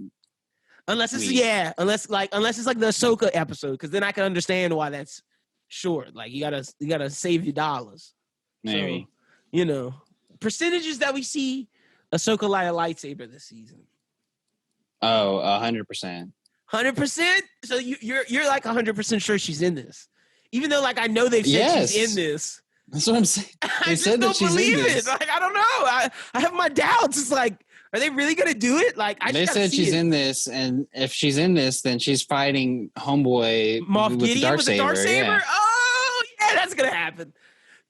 Unless it's unless it's like the Ahsoka episode, because then I can understand why that's short. Like you gotta save your dollars. Maybe. So, percentages that we see Ahsoka light a lightsaber this season. Oh, 100%. 100%. So you're like 100% sure she's in this, even though like I know they've said she's in this. That's what I'm saying. They said that she's in this. Like I don't know. I have my doubts. It's like Are they really gonna do it? Like, they said she's in this, and if she's in this, then she's fighting Homeboy Moff with Gideon with the Darksaber. Yeah. Oh yeah, that's gonna happen.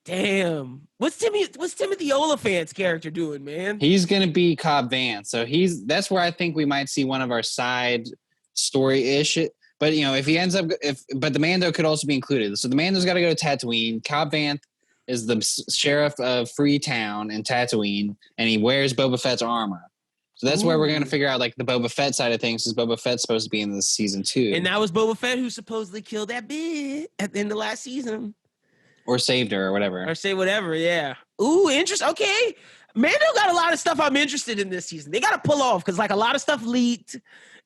Damn. What's Timothy Oliphant's character doing, man? He's gonna be Cobb Vanth, so that's where I think we might see one of our side story-ish. But if he ends up, but the Mando could also be included. So the Mando's got to go to Tatooine. Cobb Vanth is the sheriff of Freetown in Tatooine, and he wears Boba Fett's armor. So that's where we're going to figure out like the Boba Fett side of things, because Boba Fett's supposed to be in this season 2. And that was Boba Fett who supposedly killed that bitch at the end of last season. Or saved her or whatever. Or say whatever, yeah. Ooh, interesting. Okay. Mando got a lot of stuff I'm interested in this season. They got to pull off, because like a lot of stuff leaked,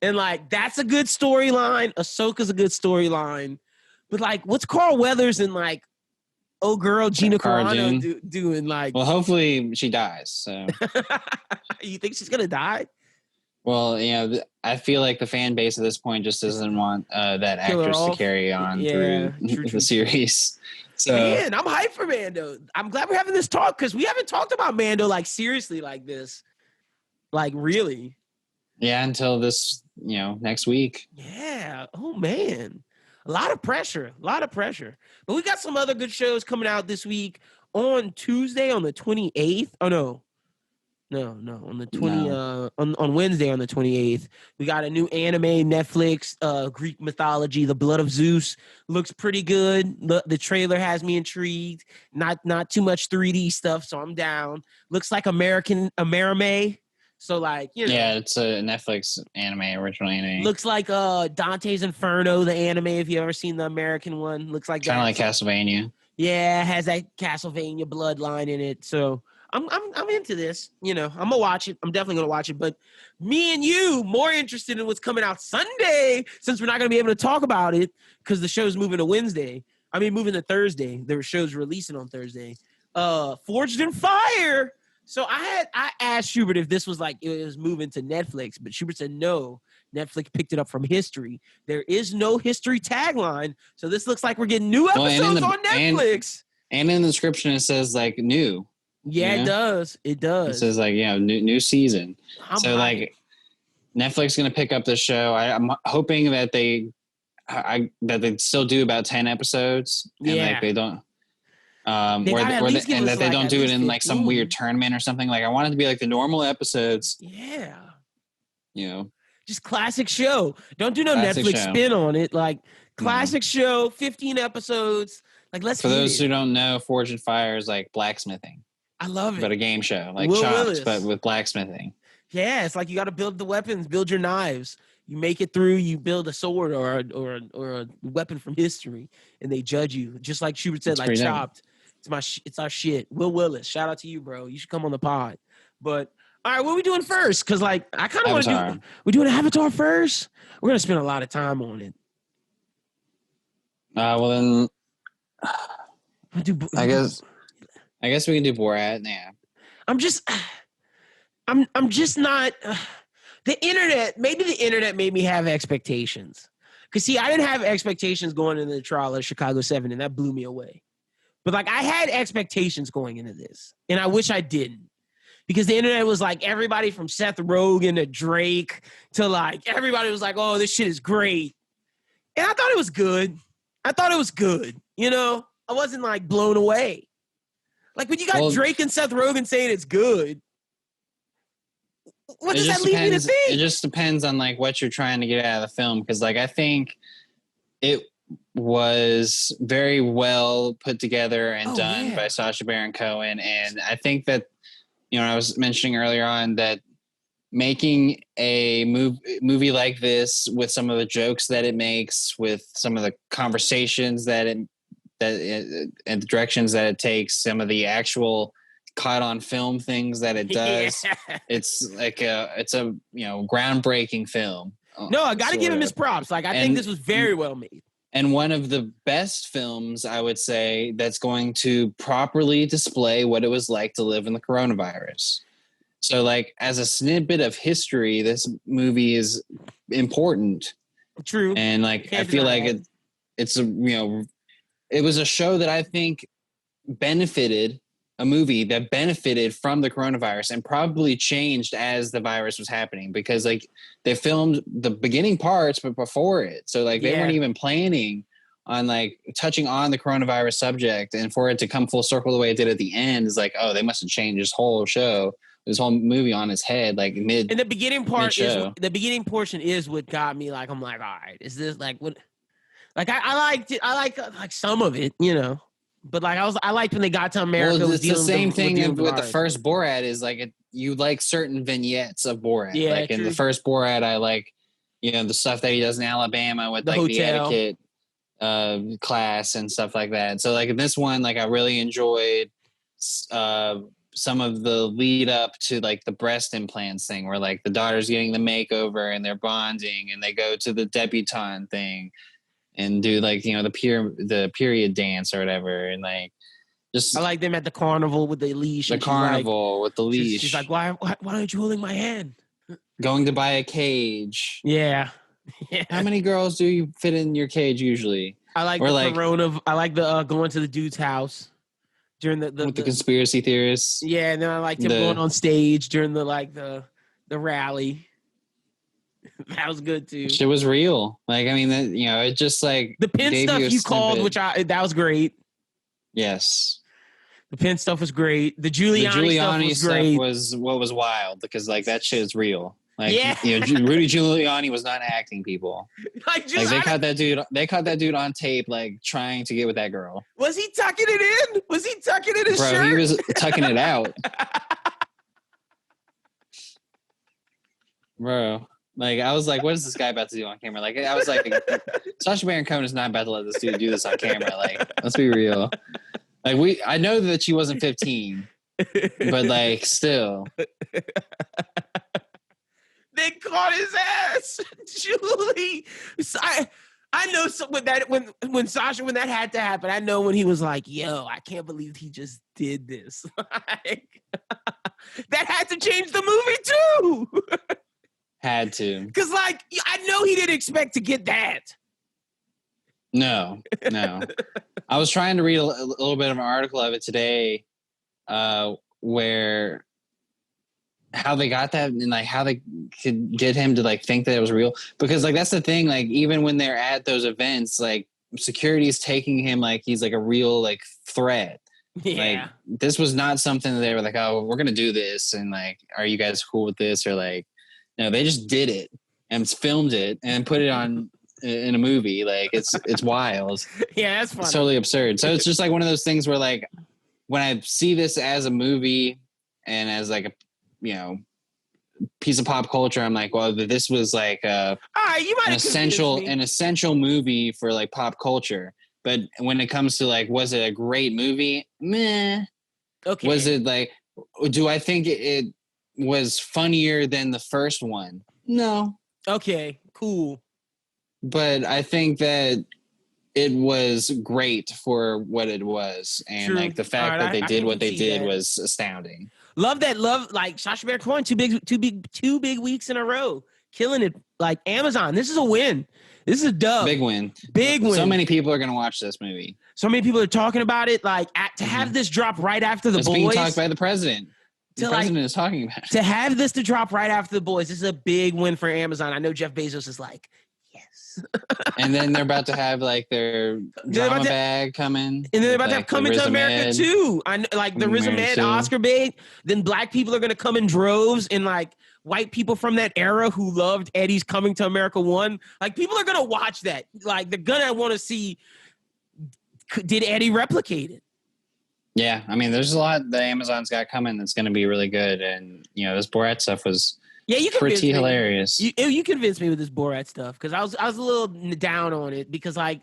and like that's a good storyline. Ahsoka's a good storyline. But like, what's Carl Weathers and like, oh girl, Gina Carano doing? Like, well, hopefully she dies. So you think she's gonna die? Well, I feel like the fan base at this point just doesn't want that actress to carry on through the series. So man, I'm hyped for Mando. I'm glad we're having this talk, because we haven't talked about Mando like seriously like this, like really. Yeah, until this, next week. Yeah. Oh man. A lot of pressure. But we got some other good shows coming out this week. On Tuesday, on the 28th. Oh no. On the 20 on Wednesday on the 28th, we got a new anime Netflix, Greek mythology, The Blood of Zeus. Looks pretty good. The trailer has me intrigued. Not too much 3D stuff, so I'm down. Looks like Amerime. So like, yeah, it's a Netflix original anime. Looks like Dante's Inferno, the anime. If you ever seen the American one, looks like kind of like Castlevania. Yeah, it has that Castlevania bloodline in it. So I'm into this. I'm gonna watch it. I'm definitely gonna watch it. But me and you more interested in what's coming out Sunday, since we're not gonna be able to talk about it because the show's moving to Wednesday. Moving to Thursday. There were shows releasing on Thursday. Forged in Fire. So I asked Shubert if this was like it was moving to Netflix, but Shubert said no. Netflix picked it up from History. There is no History tagline, so this looks like we're getting new episodes on Netflix. And in the description it says like new. Yeah, it does. It does. It says like new season. Like Netflix going to pick up the show. I'm hoping that they still do about 10 episodes. And like they don't. And that they don't do it in like some weird tournament or something. Like I want it to be like the normal episodes. Yeah. Just classic show. Don't do no Netflix spin on it. Like classic show, 15 episodes. Like for those who don't know, Forged in Fire is like blacksmithing. I love it. But a game show, like Chopped, but with blacksmithing. Yeah, it's like you got to build the weapons, build your knives. You make it through, you build a sword or a weapon from history, and they judge you. Just like Shubert said, like Chopped. It's our shit. Will Willis, shout out to you, bro. You should come on the pod. But all right, what are we doing first? Because like I kind of want to do. We're doing Avatar first. We're gonna spend a lot of time on it. Well then, I guess we can do Borat. Yeah. I'm just not. The internet. Maybe the internet made me have expectations. Cause see, I didn't have expectations going into the trial of Chicago 7, and that blew me away. But like I had expectations going into this, and I wish I didn't. Because the internet was like everybody from Seth Rogen to Drake to like everybody was like, oh, this shit is great. And I thought it was good. I wasn't like blown away. Like when you got Drake and Seth Rogen saying it's good, what does that lead me to think? It just depends on like what you're trying to get out of the film. Because like I think it was very well put together and done by Sacha Baron Cohen. And I think that, I was mentioning earlier on that making a movie like this with some of the jokes that it makes, with some of the conversations and the directions that it takes, some of the actual caught on film things that it does, it's like it's a groundbreaking film. No, I got to give him his props. Like I think this was very well made. And one of the best films, I would say, that's going to properly display what it was like to live in the coronavirus. So, like, as a snippet of history, this movie is important. True. And, like, I feel like it's it was a show that I think benefited a movie that benefited from the coronavirus and probably changed as the virus was happening, because like they filmed the beginning parts but before it, so like they weren't even planning on like touching on the coronavirus subject, and for it to come full circle the way it did at the end is like, oh, they must have changed this whole movie on his head, like mid. And the beginning portion is what got me. Like, I'm like, all right, is this like what? Like I liked it. I like some of it, you know. But like I liked when they got to America. Well, it's the same thing with the first Borat. Is like you like certain vignettes of Borat. Yeah, like in the first Borat, I like, you know, the stuff that he does in Alabama with the like hotel. The etiquette class and stuff like that. So like in this one, like I really enjoyed some of the lead up to like the breast implants thing, where like the daughter's getting the makeover and they're bonding and they go to the debutante thing and do like, you know, the period dance or whatever, and like just I like them at the carnival with the leash. The carnival with the leash. She's like, why aren't you holding my hand? Going to buy a cage. Yeah. How many girls do you fit in your cage usually? I like I like the going to the dude's house during the conspiracy theorists. Yeah, and then I liked him going on stage during the rally. That was good too. Shit was real. Like, I mean, you know, it just like the pin stuff you called, that was great. Yes, the pin stuff was great. The Giuliani stuff was what was wild, because like that shit is real. Like, you know, Rudy Giuliani was not acting, people. Like they caught that dude. They caught that dude on tape, like trying to get with that girl. Was he tucking it in? Was he tucking in his shirt? Bro, he was tucking it out. Bro. Like, I was like, what is this guy about to do on camera? Like, I was like, Sacha Baron Cohen is not about to let this dude do this on camera. Like, let's be real. Like, I know that she wasn't 15, but like, still. They caught his ass, Julie. I know when Sasha, when that had to happen, I know when he was like, yo, I can't believe he just did this. Like, that had to change the movie too. Had to. Because, like, I know he didn't expect to get that. No. I was trying to read a little bit of an article of it today where how they got that and, like, how they could get him to, like, think that it was real. Because, like, that's the thing. Like, even when they're at those events, like, security is taking him like he's, like, a real, like, threat. Yeah. Like, this was not something that they were like, oh, we're going to do this. And, like, are you guys cool with this? Or, like, no, they just did it and filmed it and put it on in a movie. Like, it's wild. Yeah, that's funny. It's totally absurd. So it's just like one of those things where, like, when I see this as a movie and as like a, you know, piece of pop culture, I'm like, well, this was like an essential movie for like pop culture. But when it comes to like, was it a great movie? Meh. Okay. Was it like? Do I think it was funnier than the first one? No. Okay, cool. But I think that it was great for what it was. And True. Like the fact that they did what they did was astounding. Love like Sacha Baron Cohen, two big weeks in a row. Killing it. Like Amazon. This is a win. This is a dub. Big win. So many people are going to watch this movie. So many people are talking about it. Like to have this drop right after The Boys. It's being talked by the president. The president is talking about it. To have this to drop right after The Boys, this is a big win for Amazon. I know Jeff Bezos is like, yes. And then they're about to have like their drama bag coming. And they're about to have Coming to America too. Like the Riz Ahmed Oscar bait. Then black people are going to come in droves, and like white people from that era who loved Eddie's Coming to America 1. Like people are going to watch that. Like they're going to want to see, did Eddie replicate it? Yeah, I mean, there's a lot that Amazon's got coming that's going to be really good, and you know, this Borat stuff was pretty hilarious. You convinced me with this Borat stuff because I was a little down on it because like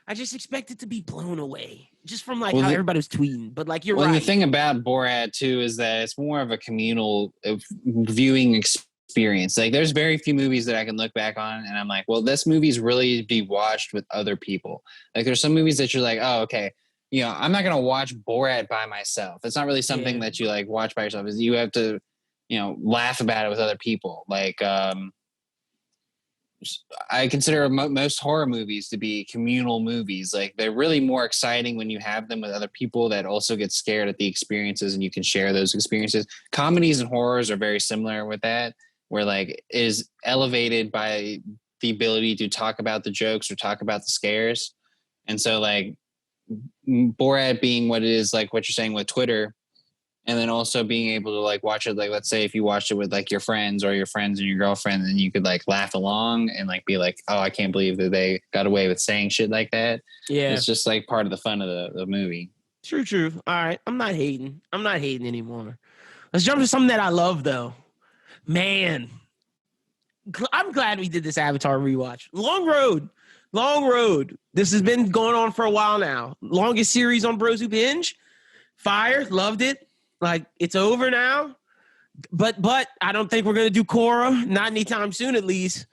I just expected to be blown away just from like how everybody was tweeting. But like you're right. And the thing about Borat too is that it's more of a communal viewing experience. Like there's very few movies that I can look back on and I'm like, well, this movie's really be watched with other people. Like there's some movies that you're like, oh, okay. You know, I'm not going to watch Borat by myself. It's not really something that you like watch by yourself. You have to, you know, laugh about it with other people. Like, I consider most horror movies to be communal movies. Like they're really more exciting when you have them with other people that also get scared at the experiences and you can share those experiences. Comedies and horrors are very similar with that, where like is elevated by the ability to talk about the jokes or talk about the scares. And so like Borat being what it is, like what you're saying with Twitter, and then also being able to like watch it, like let's say if you watched it with like your friends or your friends and your girlfriend, then you could like laugh along and like be like, oh, I can't believe that they got away with saying shit like that. Yeah, it's just like part of the fun of the movie. True. All right, I'm not hating anymore. Let's jump to something that I love though. Man, I'm glad we did this Avatar rewatch. Long road. This has been going on for a while now. Longest series on BrosWhoBinge. Fire, loved it. Like it's over now. But I don't think we're gonna do Korra. Not anytime soon, at least.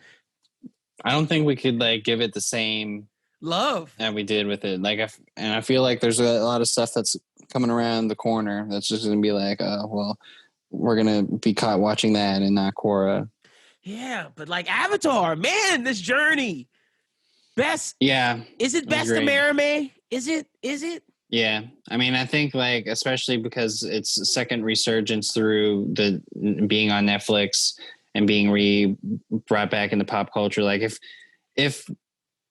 I don't think we could like give it the same love that we did with it. Like, I feel like there's a lot of stuff that's coming around the corner that's just gonna be like, oh well, we're gonna be caught watching that and not Korra. Yeah, but like Avatar, man, this journey. Best. Yeah. Is it best of Merime? Is it? Yeah. I mean, I think like, especially because it's a second resurgence through the being on Netflix and being brought back into pop culture. Like if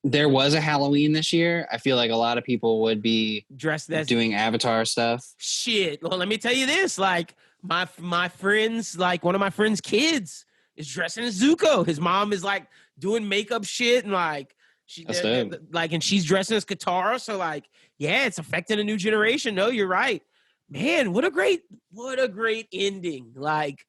there was a Halloween this year, I feel like a lot of people would be dressed as doing Avatar stuff. Shit. Well, let me tell you this. Like my friends, like one of my friends' kids is dressing as Zuko. His mom is like doing makeup shit and like and she's dressing as Katara. So like, yeah, it's affecting a new generation. No, you're right, man. What a great ending. Like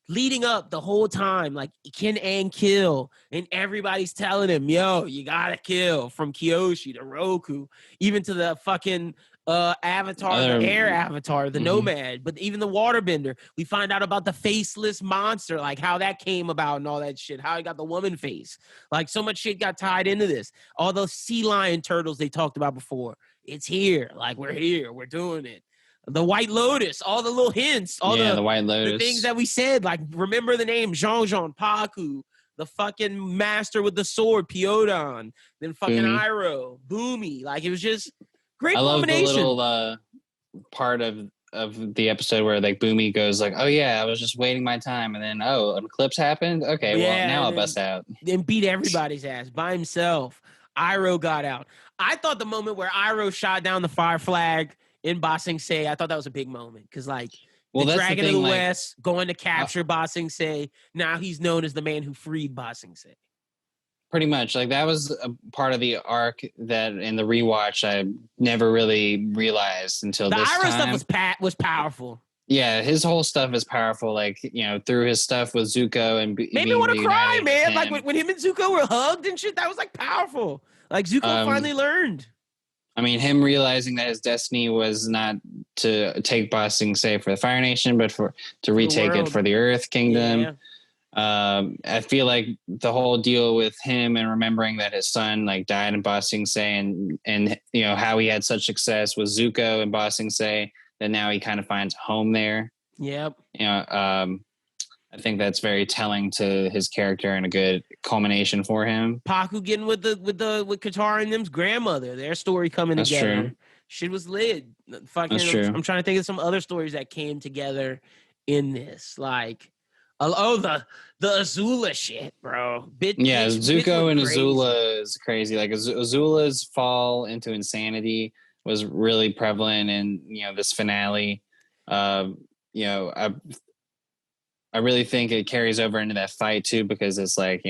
leading up the whole time, like Ken and kill, and everybody's telling him, yo, you gotta kill, from Kyoshi to Roku, even to the fucking Avatar, the air Avatar, the Nomad, but even the waterbender. We find out about the faceless monster, like how that came about and all that shit, how he got the woman face. Like so much shit got tied into this. All those sea lion turtles they talked about before. It's here. Like we're here. We're doing it. The White Lotus, all the little hints, all the White Lotus, the things that we said, like remember the name Jean, Paku, the fucking master with the sword, Piodon, then fucking Iroh, Boomy. Like it was just great combination. I love the little part of the episode where like Boomy goes like, oh yeah, I was just waiting my time, and then an eclipse happened. Okay, well now I'll bust out. Then beat everybody's ass by himself. Iroh got out. I thought the moment where Iroh shot down the fire flag in Ba Sing Se, I thought that was a big moment because, like, the Dragon of the West going to capture Ba Sing Se. Now he's known as the man who freed Ba Sing Se. Pretty much, like that was a part of the arc that in the rewatch I never really realized until this time. The Iroh stuff was powerful. Yeah, his whole stuff is powerful. Like through his stuff with Zuko and made me want to cry, man. Like when him and Zuko were hugged and shit, that was like powerful. Like Zuko finally learned. I mean, him realizing that his destiny was not to take Ba Sing Se for the Fire Nation, but to retake it for the Earth Kingdom. Yeah. I feel like the whole deal with him and remembering that his son like died in Ba Sing Se and how he had such success with Zuko and Ba Sing Se that now he kind of finds a home there. Yep. I think that's very telling to his character and a good culmination for him. Paku getting with Katara and them's grandmother, their story coming together. True. Shit was lit. Fucking, that's true. I'm trying to think of some other stories that came together in this, like the Azula shit, bro. Zuko and Azula is crazy. Like Azula's fall into insanity was really prevalent in this finale. I really think it carries over into that fight too, because it's like,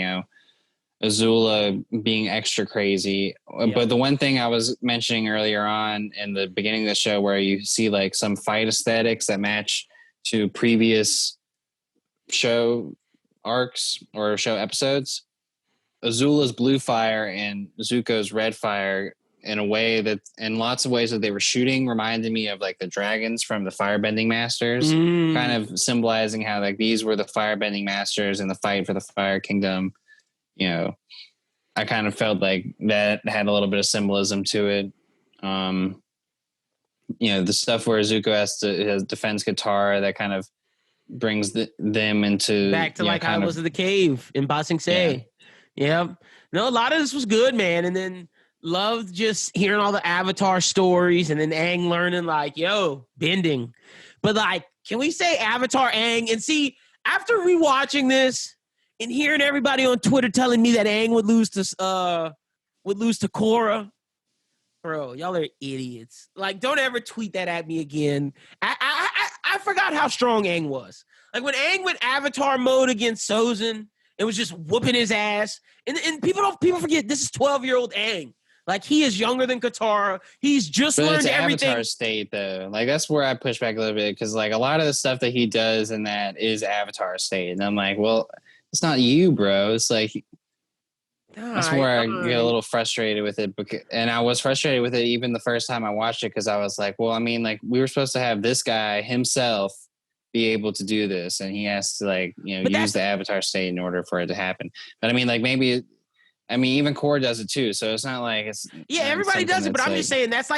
Azula being extra crazy. Yep. But the one thing I was mentioning earlier on in the beginning of the show where you see like some fight aesthetics that match to previous show arcs or show episodes, Azula's blue fire and Zuko's red fire in a way that in lots of ways that they were shooting reminded me of like the dragons from the firebending masters, kind of symbolizing how like these were the firebending masters in the fight for the Fire Kingdom. I kind of felt like that had a little bit of symbolism to it. The stuff where Zuko has defends Katara, that kind of brings them into back to like how it was in the cave in Ba Sing Se. Yep. No, a lot of this was good, man. And then loved just hearing all the Avatar stories and then Aang learning like, yo, bending. But like, can we say Avatar Aang? And see, after rewatching this and hearing everybody on Twitter telling me that Aang would lose to Korra, bro, y'all are idiots. Like, don't ever tweet that at me again. I forgot how strong Aang was. Like when Aang went Avatar mode against Sozin, it was just whooping his ass. And people forget this is 12-year-old Aang. Like he is younger than Katara. He's just learned everything. Avatar state though. Like that's where I push back a little bit because like a lot of the stuff that he does in that is Avatar state, and I'm like, well, it's not you, bro. It's like that's where I get a little frustrated with it. And I was frustrated with it even the first time I watched it because I was like, well, I mean, like we were supposed to have this guy himself be able to do this, and he has to like use the Avatar state in order for it to happen. But I mean, like maybe. I mean, even Korra does it too, so it's not like it's. Yeah, everybody does it, but I'm just saying that's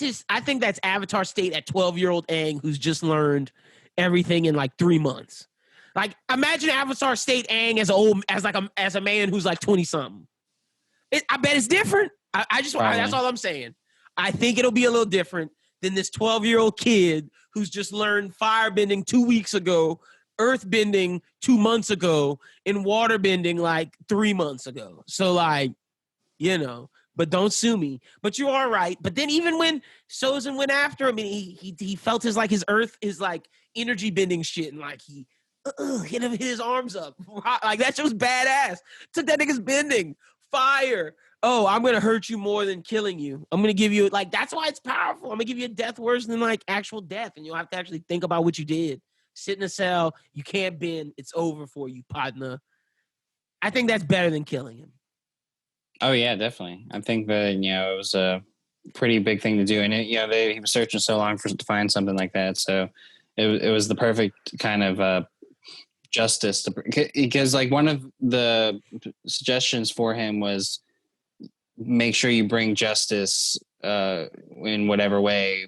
his. I think that's Avatar state at 12-year-old Aang, who's just learned everything in like 3 months. Like, imagine Avatar state Aang as a man who's like 20 something. I bet it's different. That's all I'm saying. I think it'll be a little different than this 12-year-old kid who's just learned firebending 2 weeks ago. Earth bending 2 months ago and water bending like 3 months ago. So like, but don't sue me. But you are right. But then even when Sozin went after him and he felt his like energy bending shit and like he hit his arms up. Like that shit was badass. Took that nigga's bending. Fire. Oh, I'm going to hurt you more than killing you. I'm going to give you like, that's why it's powerful. I'm going to give you a death worse than like actual death. And you'll have to actually think about what you did. Sit in a cell. You can't bend. It's over for you, partner. I think that's better than killing him. Oh yeah, definitely. I think that it was a pretty big thing to do, and he was searching so long to find something like that. So it was the perfect kind of justice because like one of the suggestions for him was make sure you bring justice in whatever way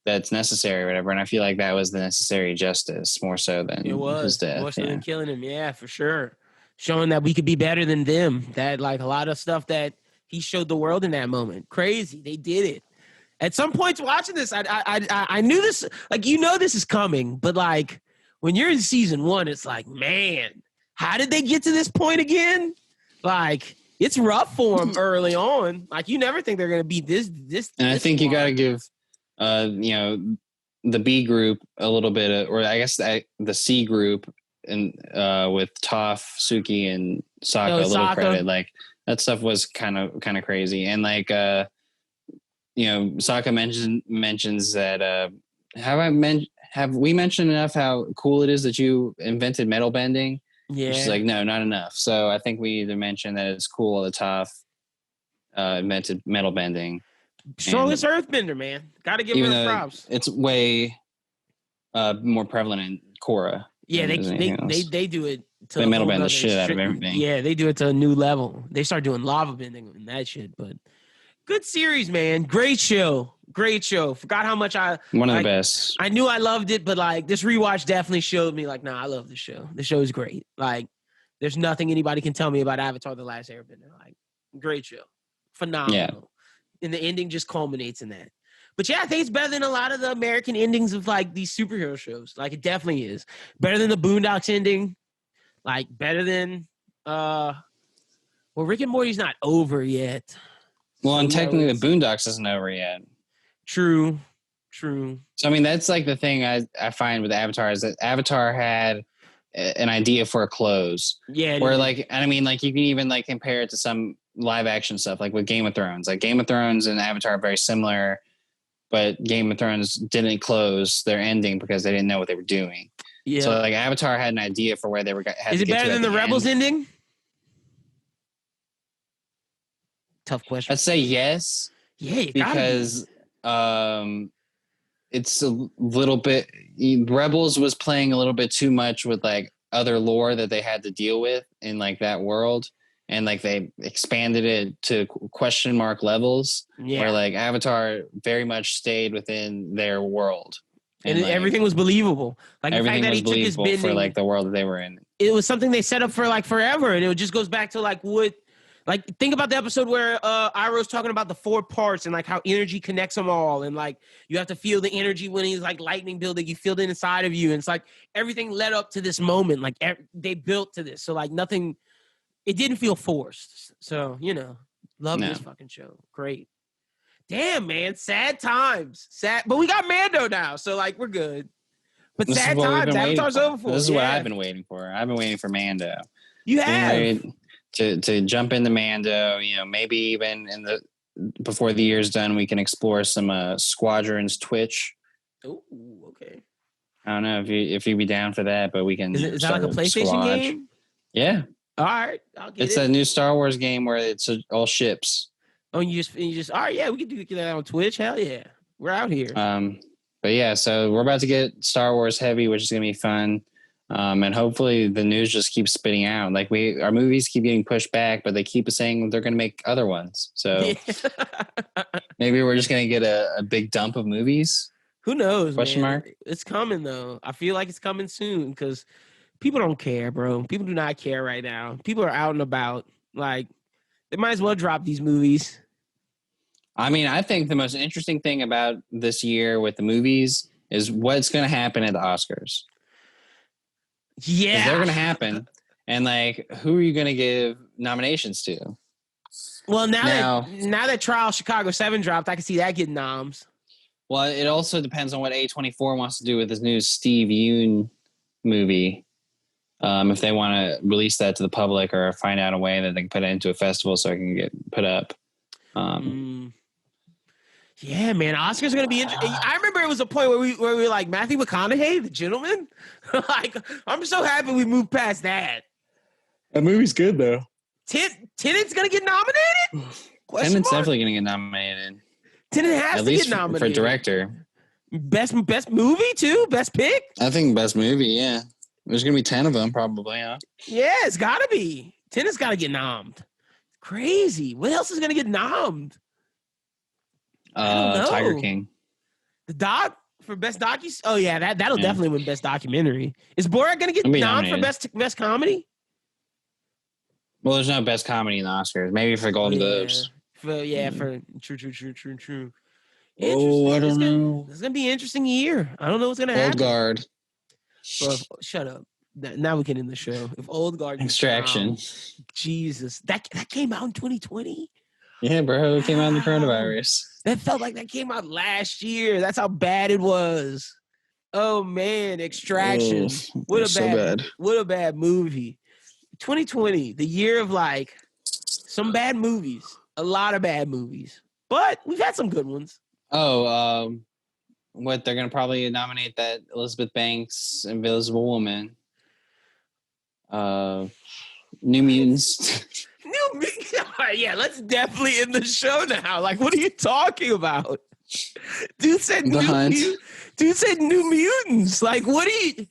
that's necessary or whatever. And I feel like that was the necessary justice more so than his death. More so than killing him. Yeah, for sure. Showing that we could be better than them. That like a lot of stuff that he showed the world in that moment. Crazy. They did it. At some points watching this, I knew this, like, this is coming, but like when you're in season 1, it's like, man, how did they get to this point again? Like it's rough for them early on. Like you never think they're going to be this. And I think you got to give, the B group a little bit, or I guess the C group, and with Toph, Suki, and Sokka a little credit. Like that stuff was kind of crazy, and like Sokka mentions that have we mentioned enough how cool it is that you invented metal bending? Yeah, she's like, no, not enough. So I think we need to mention that it's cool that Toph invented metal bending. Strongest earthbender, man. Got to give her props. It's way more prevalent in Korra. Yeah, they do it. They metal bend the shit out of everything. Yeah, they do it to a new level. They start doing lava bending and that shit. But good series, man. Great show. Forgot how much one of the best. I knew I loved it, but like this rewatch definitely showed me like, nah, I love the show. The show is great. Like, there's nothing anybody can tell me about Avatar: The Last Airbender. Like, great show. Phenomenal. Yeah. And the ending just culminates in that. But yeah, I think it's better than a lot of the American endings of like these superhero shows. Like it definitely is. Better than the Boondocks ending. Like better than Rick and Morty's not over yet. Well, and technically the Boondocks isn't over yet. True. So I mean that's like the thing I find with Avatar is that Avatar had an idea for a close. Yeah. Where like, and I mean like you can even like compare it to some live action stuff like with Game of Thrones. Like Game of Thrones and Avatar are very similar, but Game of Thrones didn't close their ending because they didn't know what they were doing. Yeah. So like Avatar had an idea for where they were. Is it better than the Rebels ending? Tough question. I'd say yes. Yeah, because it's a little bit. Rebels was playing a little bit too much with like other lore that they had to deal with in like that world. And like they expanded it to question mark levels, where like Avatar very much stayed within their world, and like, everything was believable. Like the fact that he took his bending for like the world that they were in. it was something they set up for like forever, and it just goes back to like what. Like, think about the episode where Iroh's talking about the 4 parts and like how energy connects them all. And like, you have to feel the energy when he's like lightning building. You feel it inside of you. And it's like everything led up to this moment. Like they built to this. So like nothing, it didn't feel forced. So, love this fucking show. Great. Damn, man. Sad times. Sad. But we got Mando now. So like, we're good. But this sad times. Avatar's over for. This is what I've been waiting for. I've been waiting for Mando. You have. To jump into Mando, maybe even before the year's done, we can explore some Squadrons Twitch. Oh, okay. I don't know if you'd be down for that, but we can. Is that like a PlayStation game? Yeah. All right, I'll get it. It's a new Star Wars game where it's all ships. Oh, you just all right? Yeah, we can do that on Twitch. Hell yeah, we're out here. But yeah, so we're about to get Star Wars heavy, which is gonna be fun. And hopefully the news just keeps spitting out. Like our movies keep getting pushed back, but they keep saying they're going to make other ones. So maybe we're just going to get a big dump of movies. Who knows? Question mark? It's coming though. I feel like it's coming soon because people don't care, bro. People do not care right now. People are out and about. Like they might as well drop these movies. I mean, I think the most interesting thing about this year with the movies is what's going to happen at the Oscars. Yeah, they're going to happen. And like, who are you going to give nominations to? Well, now that Trial Chicago 7 dropped, I can see that getting noms. Well, it also depends on what A24 wants to do with this new Steve Yeun movie. If they want to release that to the public or find out a way that they can put it into a festival so it can get put up. Yeah, man, Oscars are gonna be interesting. I remember it was a point where we were like Matthew McConaughey, The Gentleman. Like, I'm so happy we moved past that. That movie's good though. Tenet's gonna get nominated. Tenet's definitely gonna get nominated. Tenet has to get nominated for director. Best movie too. Best pick. I think best movie. Yeah, there's gonna be 10 of them probably. Huh? Yeah, it's gotta be. Tenet's gotta get nommed. Crazy. What else is gonna get nommed? Tiger King. The doc for best docu. Oh yeah, that'll definitely win best documentary. Is Borat gonna get nominated for best comedy? Well, there's no best comedy in the Oscars. Maybe for Golden Globes. For true. Oh, I don't know. It's gonna be an interesting year. I don't know what's gonna happen. Old Guard. Bro, shut up. Now we can end the show. If Old Guard Extraction. Jesus, that came out in 2020. Yeah, bro, it came out in the coronavirus. That felt like that came out last year. That's how bad it was. Oh man, Extraction. What a bad movie. 2020, the year of like some bad movies, a lot of bad movies, but we've had some good ones. Oh, what they're gonna probably nominate that Elizabeth Banks Invisible Woman, New Mutants. Yeah, let's definitely end the show now. Like, what are you talking about? Dude said New Mutants. Like, what are you?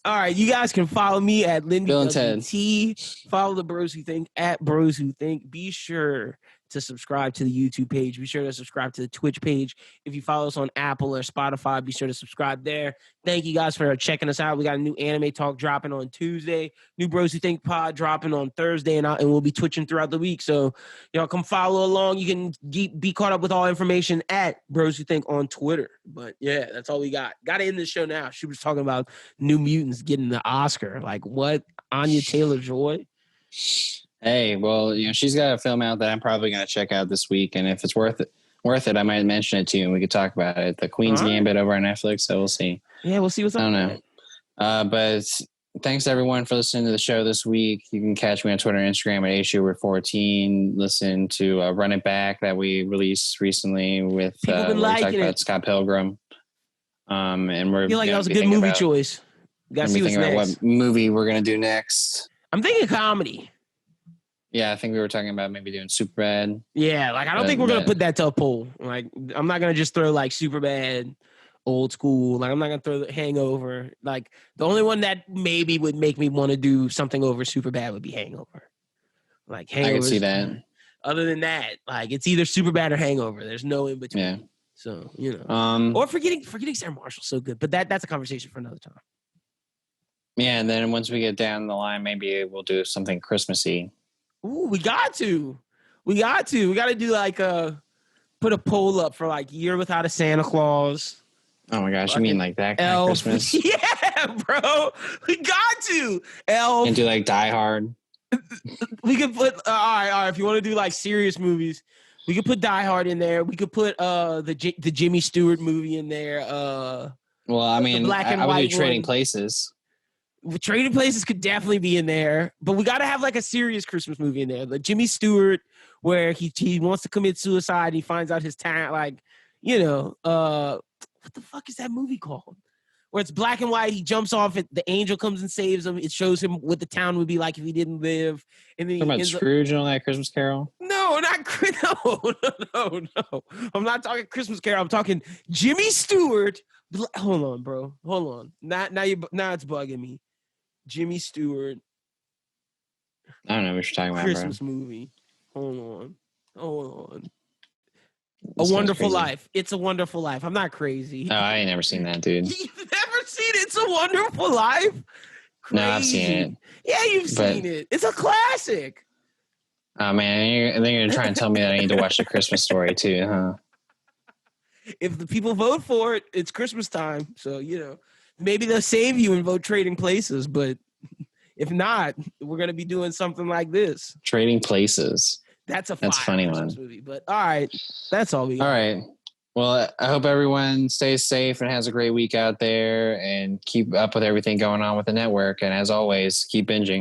All right, you guys can follow me at LindyWT. Follow the Bros Who Think at Bros Who Think. Be sure to subscribe to the YouTube page. Be sure to subscribe to the Twitch page. If you follow us on Apple or Spotify, be sure to subscribe there. Thank you guys for checking us out. We got a new anime talk dropping on Tuesday. New Bros Who Think pod dropping on Thursday, and we'll be twitching throughout the week. So, y'all come follow along. You can be caught up with all information at Bros Who Think on Twitter. But yeah, that's all we got. Got to end the show now. She was talking about New Mutants getting the Oscar. Like, what? Anya Taylor-Joy? Hey, well, she's got a film out that I'm probably going to check out this week, and if it's worth it, I might mention it to you, and we could talk about it. The Queen's Gambit over on Netflix, so we'll see. Yeah, we'll see what's up. I don't know. But thanks, everyone, for listening to the show this week. You can catch me on Twitter and Instagram at AShubert14. Listen to Run It Back that we released recently with about Scott Pilgrim. And we're I feel like that was a good movie choice. Got to see what's next. What movie we're going to do next. I'm thinking comedy. Yeah, I think we were talking about maybe doing Superbad. Yeah, like I don't think we're gonna put that to a poll. Like I'm not gonna just throw like Superbad, old school. Like I'm not gonna throw the Hangover. Like the only one that maybe would make me want to do something over Superbad would be Hangover. Like Hangover. I can see that. Other than that, like it's either Superbad or Hangover. There's no in between. Yeah. So or forgetting Sarah Marshall's so good, but that's a conversation for another time. Yeah, and then once we get down the line, maybe we'll do something Christmassy. Ooh, we got to. We got to do like put a poll up for like Year Without a Santa Claus. Oh my gosh, you mean like that kind Elf. of Christmas? Yeah, bro. We got to. Elf. And do like Die Hard. We could put all right. If you want to do like serious movies, we could put Die Hard in there. We could put the Jimmy Stewart movie in there. Well, I mean, black and I would white do Trading one. Places. Trading Places could definitely be in there, but we got to have like a serious Christmas movie in there. Like Jimmy Stewart, where he wants to commit suicide. He finds out his talent, like, what the fuck is that movie called? Where it's black and white. He jumps off it. The angel comes and saves him. It shows him what the town would be like if he didn't live. And then Talking about Scrooge and all that Christmas Carol? No, no. I'm not talking Christmas Carol. I'm talking Jimmy Stewart. Hold on, bro. Hold on. Now it's bugging me. Jimmy Stewart. I don't know what you're talking about, Christmas bro. movie. Hold on. This A Wonderful Life. It's a Wonderful Life. I'm not crazy. Oh, I ain't never seen that, dude. You've never seen It's a Wonderful Life? Crazy. No, I've seen it. Yeah, you've seen it. It's a classic. Oh, man. And then you're trying to tell me that I need to watch The Christmas Story, too, huh? If the people vote for it, it's Christmas time. So, maybe they'll save you and vote Trading Places. But if not, we're going to be doing something like this. Trading Places. That's a funny Christmas one. movie. But all right, that's all we got. All right. Well, I hope everyone stays safe and has a great week out there and keep up with everything going on with the network. And as always, keep binging.